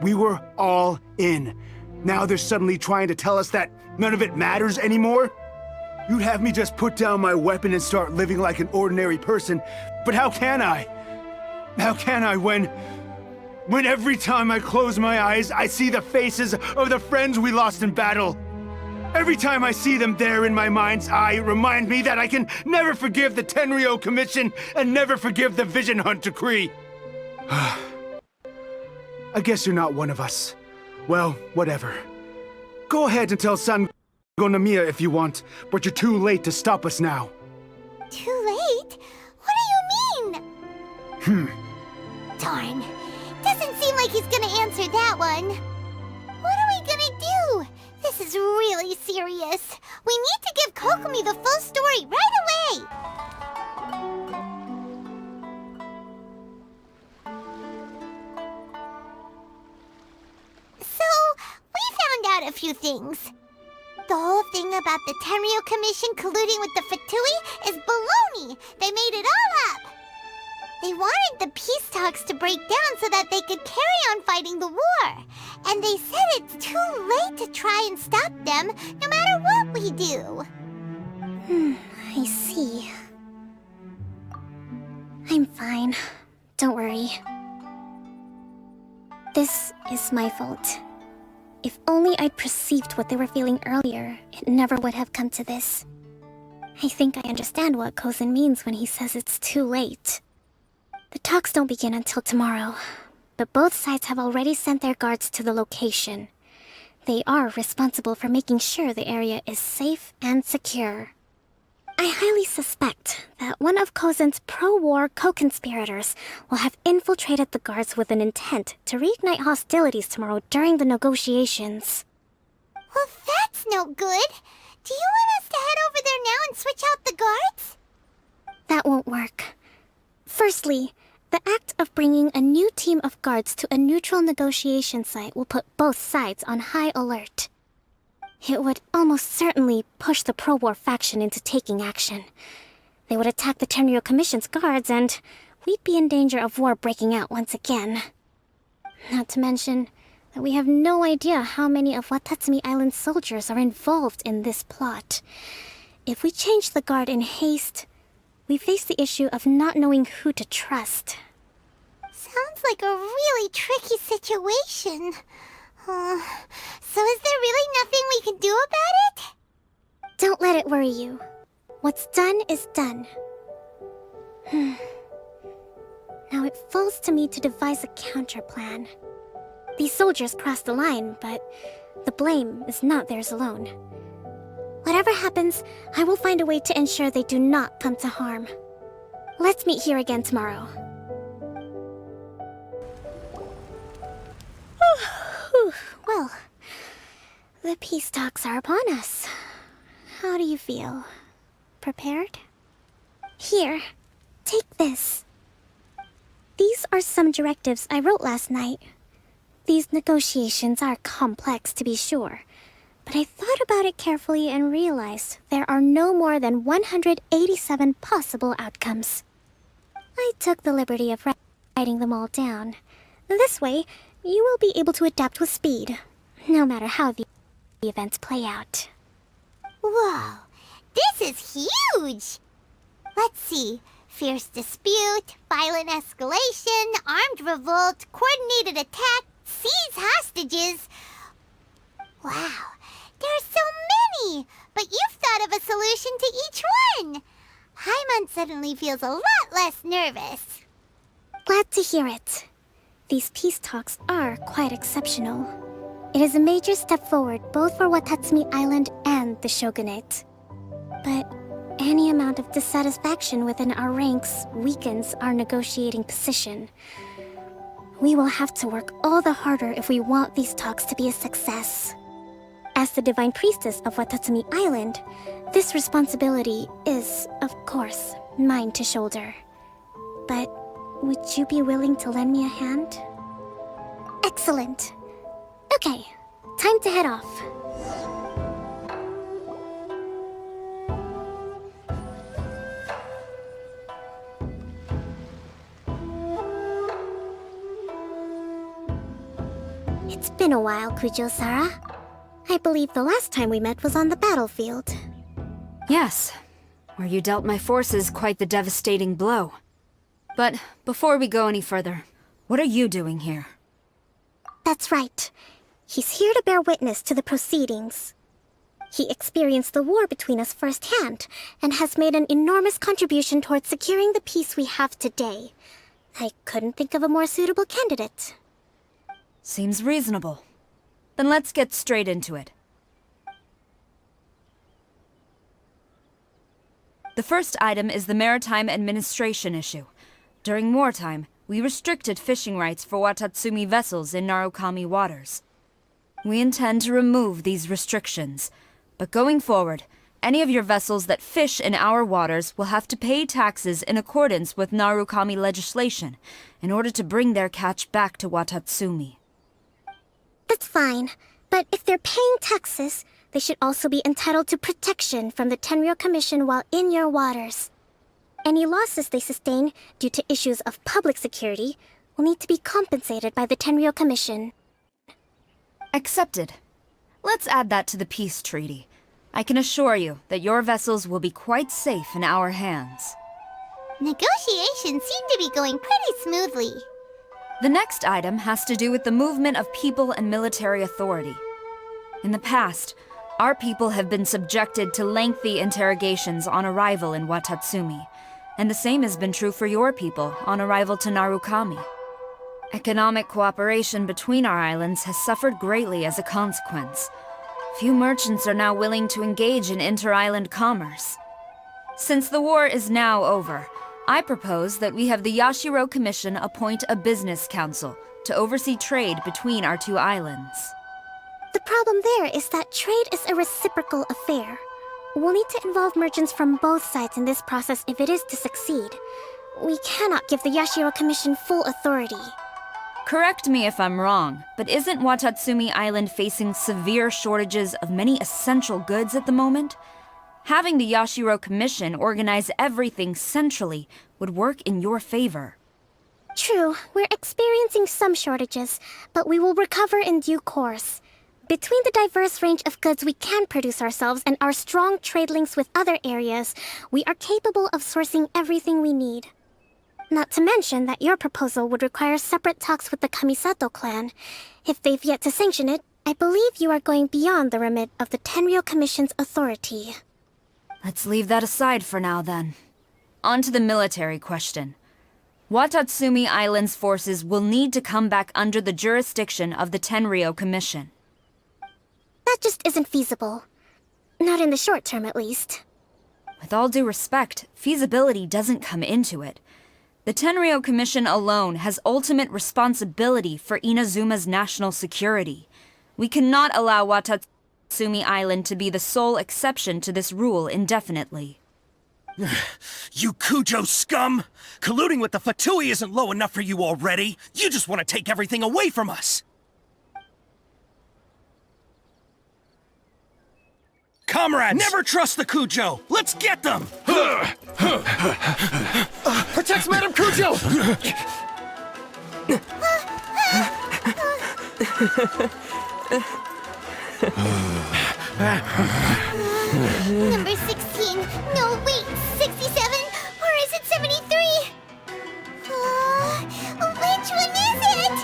We were all in. Now they're suddenly trying to tell us that none of it matters anymore? You'd have me just put down my weapon and start living like an ordinary person, but how can I? How can I when every time I close my eyes, I see the faces of the friends we lost in battle? Every time I see them there in my mind's eye, it reminds me that I can never forgive the Tenryo Commission and never forgive the Vision Hunt decree. I guess you're not one of us. Well, whatever. Go ahead and tell Sangonomia if you want, but you're too late to stop us now. Too late? What do you mean? Darn. Doesn't seem like he's gonna answer that one. What are we gonna do? This is really serious. We need to give Kokomi the full story right away! So, few things. The whole thing about the Tenryo Commission colluding with the Fatui is baloney! They made it all up! They wanted the peace talks to break down so that they could carry on fighting the war. And they said it's too late to try and stop them, no matter what we do. I see. I'm fine. Don't worry. This is my fault. If only I'd perceived what they were feeling earlier, it never would have come to this. I think I understand what Kozen means when he says it's too late. The talks don't begin until tomorrow, but both sides have already sent their guards to the location. They are responsible for making sure the area is safe and secure. I highly suspect that one of Kozen's pro-war co-conspirators will have infiltrated the guards with an intent to reignite hostilities tomorrow during the negotiations. Well, that's no good. Do you want us to head over there now and switch out the guards? That won't work. Firstly, the act of bringing a new team of guards to a neutral negotiation site will put both sides on high alert. It would almost certainly push the pro-war faction into taking action. They would attack the Tenryo Commission's guards, and we'd be in danger of war breaking out once again. Not to mention that we have no idea how many of Watatsumi Island's soldiers are involved in this plot. If we change the guard in haste, we face the issue of not knowing who to trust. Sounds like a really tricky situation. So is there really nothing we can do about it? Don't let it worry you. What's done is done. Now it falls to me to devise a counter-plan. These soldiers crossed the line, but the blame is not theirs alone. Whatever happens, I will find a way to ensure they do not come to harm. Let's meet here again tomorrow. Well, the peace talks are upon us. How do you feel? Prepared? Here, take this. These are some directives I wrote last night. These negotiations are complex, to be sure, but I thought about it carefully and realized there are no more than 187 possible outcomes. I took the liberty of writing them all down. This way, you will be able to adapt with speed, no matter how the events play out. Whoa, this is huge! Let's see. Fierce dispute, violent escalation, armed revolt, coordinated attack, seize hostages. Wow, there are so many! But you've thought of a solution to each one! Paimon suddenly feels a lot less nervous. Glad to hear it. These peace talks are quite exceptional. It is a major step forward both for Watatsumi Island and the Shogunate. But any amount of dissatisfaction within our ranks weakens our negotiating position. We will have to work all the harder if we want these talks to be a success. As the Divine Priestess of Watatsumi Island, this responsibility is, of course, mine to shoulder. But would you be willing to lend me a hand? Excellent. Okay, time to head off. It's been a while, Kujo-Sara. I believe the last time we met was on the battlefield. Yes, where you dealt my forces quite the devastating blow. But before we go any further, what are you doing here? That's right. He's here to bear witness to the proceedings. He experienced the war between us firsthand, and has made an enormous contribution towards securing the peace we have today. I couldn't think of a more suitable candidate. Seems reasonable. Then let's get straight into it. The first item is the maritime administration issue. During wartime, we restricted fishing rights for Watatsumi vessels in Narukami waters. We intend to remove these restrictions, but going forward, any of your vessels that fish in our waters will have to pay taxes in accordance with Narukami legislation in order to bring their catch back to Watatsumi. That's fine. But if they're paying taxes, they should also be entitled to protection from the Tenryou Commission while in your waters. Any losses they sustain due to issues of public security will need to be compensated by the Tenryou Commission. Accepted. Let's add that to the peace treaty. I can assure you that your vessels will be quite safe in our hands. Negotiations seem to be going pretty smoothly. The next item has to do with the movement of people and military authority. In the past, our people have been subjected to lengthy interrogations on arrival in Watatsumi, and the same has been true for your people on arrival to Narukami. Economic cooperation between our islands has suffered greatly as a consequence. Few merchants are now willing to engage in inter-island commerce. Since the war is now over, I propose that we have the Yashiro Commission appoint a business council to oversee trade between our two islands. The problem there is that trade is a reciprocal affair. We'll need to involve merchants from both sides in this process if it is to succeed. We cannot give the Yashiro Commission full authority. Correct me if I'm wrong, but isn't Watatsumi Island facing severe shortages of many essential goods at the moment? Having the Yashiro Commission organize everything centrally would work in your favor. True, we're experiencing some shortages, but we will recover in due course. Between the diverse range of goods we can produce ourselves and our strong trade links with other areas, we are capable of sourcing everything we need. Not to mention that your proposal would require separate talks with the Kamisato clan. If they've yet to sanction it, I believe you are going beyond the remit of the Tenryou Commission's authority. Let's leave that aside for now, then. On to the military question. Watatsumi Island's forces will need to come back under the jurisdiction of the Tenryou Commission. That just isn't feasible. Not in the short term, at least. With all due respect, feasibility doesn't come into it. The Tenryou Commission alone has ultimate responsibility for Inazuma's national security. We cannot allow Watatsumi Island to be the sole exception to this rule indefinitely. You Kujo scum! Colluding with the Fatui isn't low enough for you already! You just want to take everything away from us! Comrades! Never trust the Kujo! Let's get them! Protect Madame Kujo! Number 16. No, wait, 67? Or is it 73? Which one is it?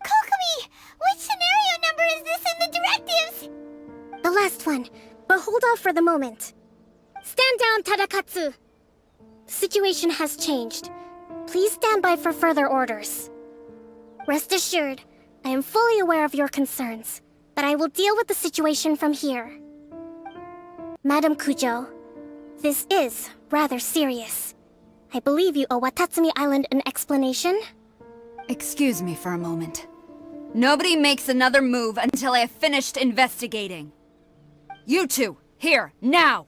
Kokomi! Which scenario number is this in the directives? The last one, but hold off for the moment. Stand down, Tadakatsu! The situation has changed. Please stand by for further orders. Rest assured, I am fully aware of your concerns, but I will deal with the situation from here. Madam Kujo, this is rather serious. I believe you owe Watatsumi Island an explanation? Excuse me for a moment. Nobody makes another move until I have finished investigating. You two, here, now!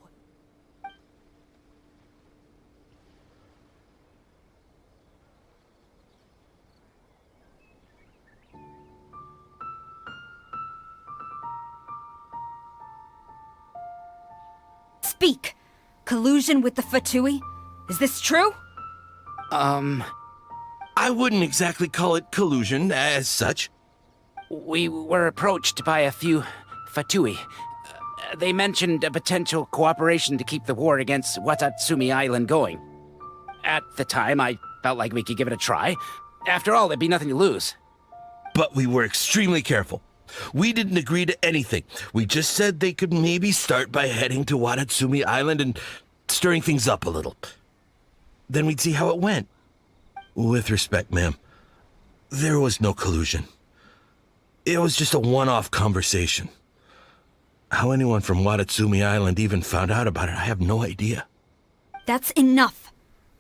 Speak! Collusion with the Fatui? Is this true? I wouldn't exactly call it collusion as such. We were approached by a few Fatui. They mentioned a potential cooperation to keep the war against Watatsumi Island going. At the time, I felt like we could give it a try. After all, there'd be nothing to lose. But we were extremely careful. We didn't agree to anything. We just said they could maybe start by heading to Watatsumi Island and stirring things up a little. Then we'd see how it went. With respect, ma'am, there was no collusion. It was just a one-off conversation. How anyone from Watatsumi Island even found out about it, I have no idea. That's enough.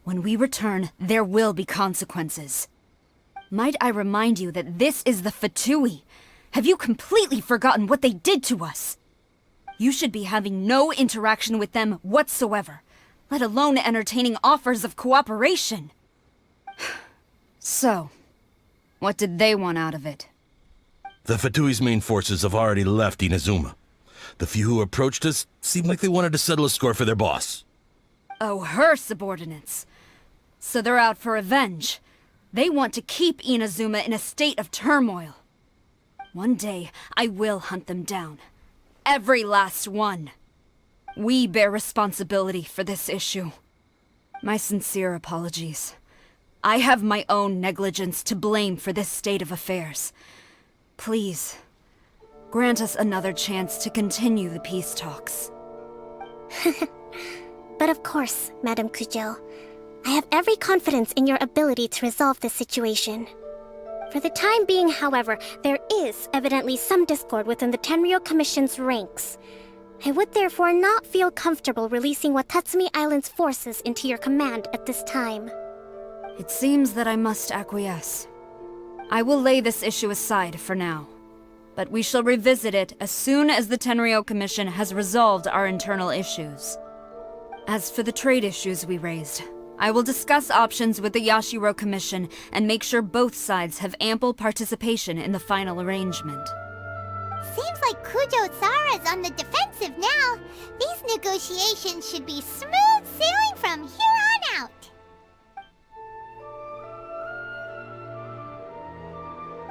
When we return, there will be consequences. Might I remind you that this is the Fatui? Have you completely forgotten what they did to us? You should be having no interaction with them whatsoever, let alone entertaining offers of cooperation. So, what did they want out of it? The Fatui's main forces have already left Inazuma. The few who approached us seemed like they wanted to settle a score for their boss. Oh, her subordinates. So they're out for revenge. They want to keep Inazuma in a state of turmoil. One day, I will hunt them down. Every last one. We bear responsibility for this issue. My sincere apologies. I have my own negligence to blame for this state of affairs. Please, grant us another chance to continue the peace talks. But of course, Madame Kujo. I have every confidence in your ability to resolve this situation. For the time being, however, there is evidently some discord within the Tenryou Commission's ranks. I would therefore not feel comfortable releasing Watatsumi Island's forces into your command at this time. It seems that I must acquiesce. I will lay this issue aside for now, but we shall revisit it as soon as the Tenryou Commission has resolved our internal issues. As for the trade issues we raised, I will discuss options with the Yashiro Commission and make sure both sides have ample participation in the final arrangement. Seems like Kujo-sara's on the defensive now. These negotiations should be smooth sailing from here on out.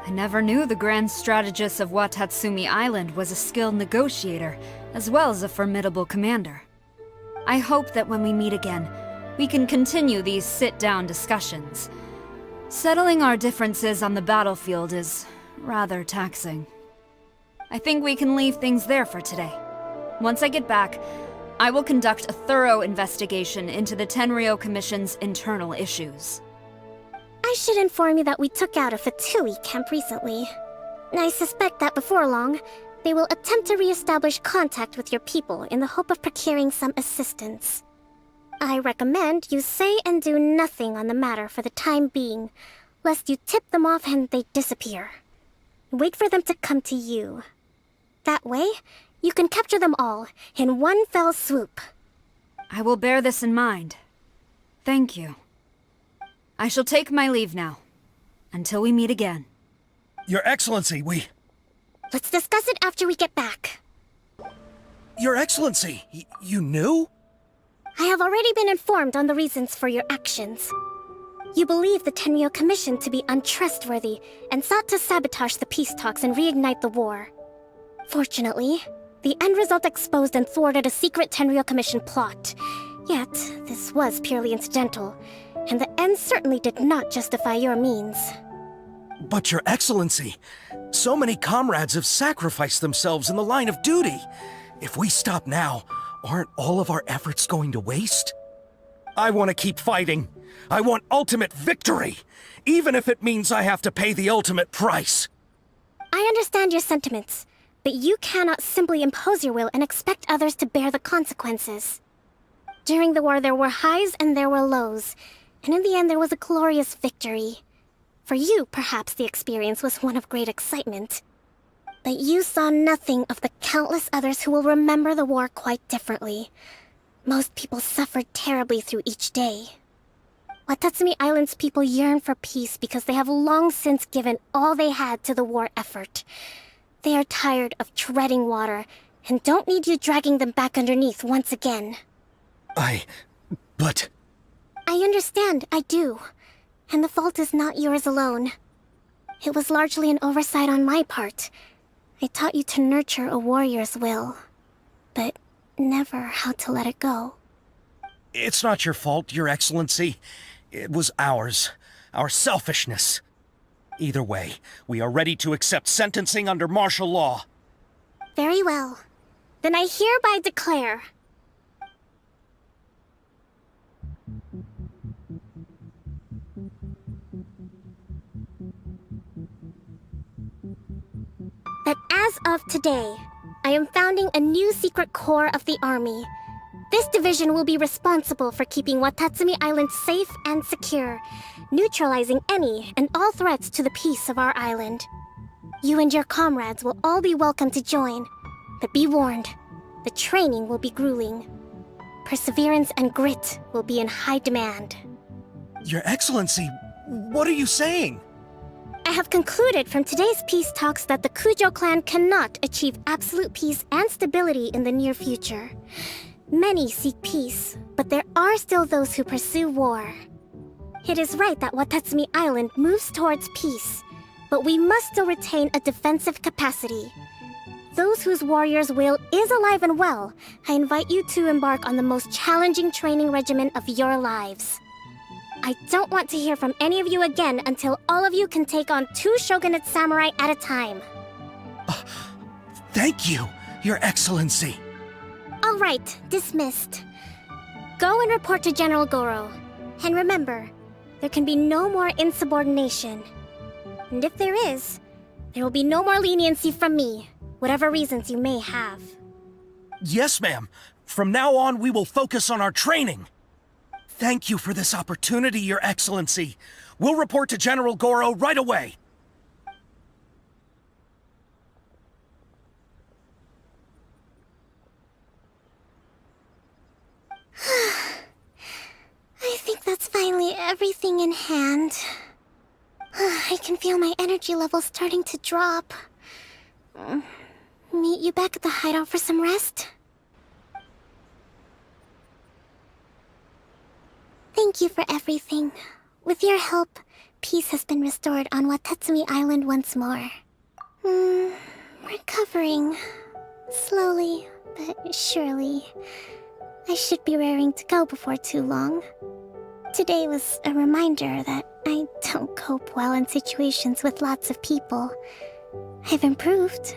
I never knew the grand strategist of Watatsumi Island was a skilled negotiator, as well as a formidable commander. I hope that when we meet again, we can continue these sit-down discussions. Settling our differences on the battlefield is rather taxing. I think we can leave things there for today. Once I get back, I will conduct a thorough investigation into the Tenryou Commission's internal issues. I should inform you that we took out a Fatui camp recently. I suspect that before long, they will attempt to re-establish contact with your people in the hope of procuring some assistance. I recommend you say and do nothing on the matter for the time being, lest you tip them off and they disappear. Wait for them to come to you. That way, you can capture them all in one fell swoop. I will bear this in mind. Thank you. I shall take my leave now. Until we meet again. Your Excellency, Let's discuss it after we get back. Your Excellency, you knew? I have already been informed on the reasons for your actions. You believe the Tenryou Commission to be untrustworthy and sought to sabotage the peace talks and reignite the war. Fortunately, the end result exposed and thwarted a secret Tenryou Commission plot. Yet, this was purely incidental, and the end certainly did not justify your means. But Your Excellency, so many comrades have sacrificed themselves in the line of duty. If we stop now, aren't all of our efforts going to waste? I want to keep fighting. I want ultimate victory, even if it means I have to pay the ultimate price. I understand your sentiments, but you cannot simply impose your will and expect others to bear the consequences. During the war, there were highs and there were lows, and in the end there was a glorious victory. For you, perhaps the experience was one of great excitement. But you saw nothing of the countless others who will remember the war quite differently. Most people suffered terribly through each day. Watatsumi Island's people yearn for peace because they have long since given all they had to the war effort. They are tired of treading water and don't need you dragging them back underneath once again. But... I understand, I do. And the fault is not yours alone. It was largely an oversight on my part. I taught you to nurture a warrior's will, but never how to let it go. It's not your fault, Your Excellency. It was ours. Our selfishness. Either way, we are ready to accept sentencing under martial law. Very well. Then I hereby declare... that as of today, I am founding a new secret corps of the army. This division will be responsible for keeping Watatsumi Island safe and secure, neutralizing any and all threats to the peace of our island. You and your comrades will all be welcome to join, but be warned, the training will be grueling. Perseverance and grit will be in high demand. Your Excellency, what are you saying? I have concluded from today's peace talks that the Kujo clan cannot achieve absolute peace and stability in the near future. Many seek peace, but there are still those who pursue war. It is right that Watatsumi Island moves towards peace, but we must still retain a defensive capacity. Those whose warrior's will is alive and well, I invite you to embark on the most challenging training regimen of your lives. I don't want to hear from any of you again until all of you can take on 2 shogunate samurai at a time. Thank you, Your Excellency. All right, dismissed. Go and report to General Goro. And remember, there can be no more insubordination. And if there is, there will be no more leniency from me, whatever reasons you may have. Yes, ma'am. From now on, we will focus on our training. Thank you for this opportunity, Your Excellency. We'll report to General Goro right away. I think that's finally everything in hand. I can feel my energy levels starting to drop. Meet you back at the hideout for some rest? Thank you for everything. With your help, peace has been restored on Watatsumi Island once more. Recovering. Slowly, but surely. I should be raring to go before too long. Today was a reminder that I don't cope well in situations with lots of people. I've improved,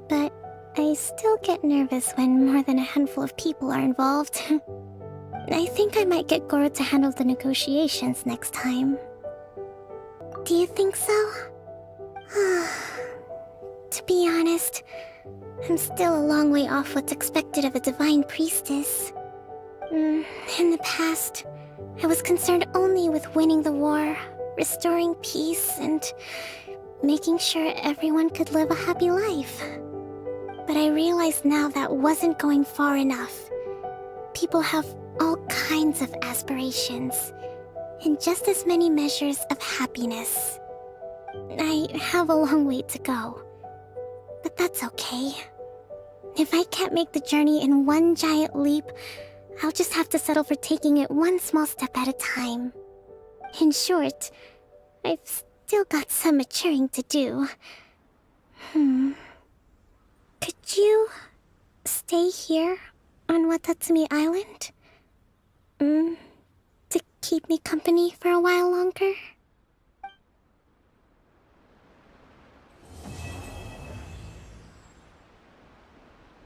but I still get nervous when more than a handful of people are involved. I think I might get Goro to handle the negotiations next time. Do you think so? To be honest, I'm still a long way off what's expected of a divine priestess. In the past, I was concerned only with winning the war, restoring peace, and making sure everyone could live a happy life. But I realize now that wasn't going far enough. People have all kinds of aspirations, and just as many measures of happiness. I have a long way to go, but that's okay. If I can't make the journey in one giant leap, I'll just have to settle for taking it one small step at a time. In short, I've still got some maturing to do. Could you stay here on Watatsumi Island? To keep me company for a while longer?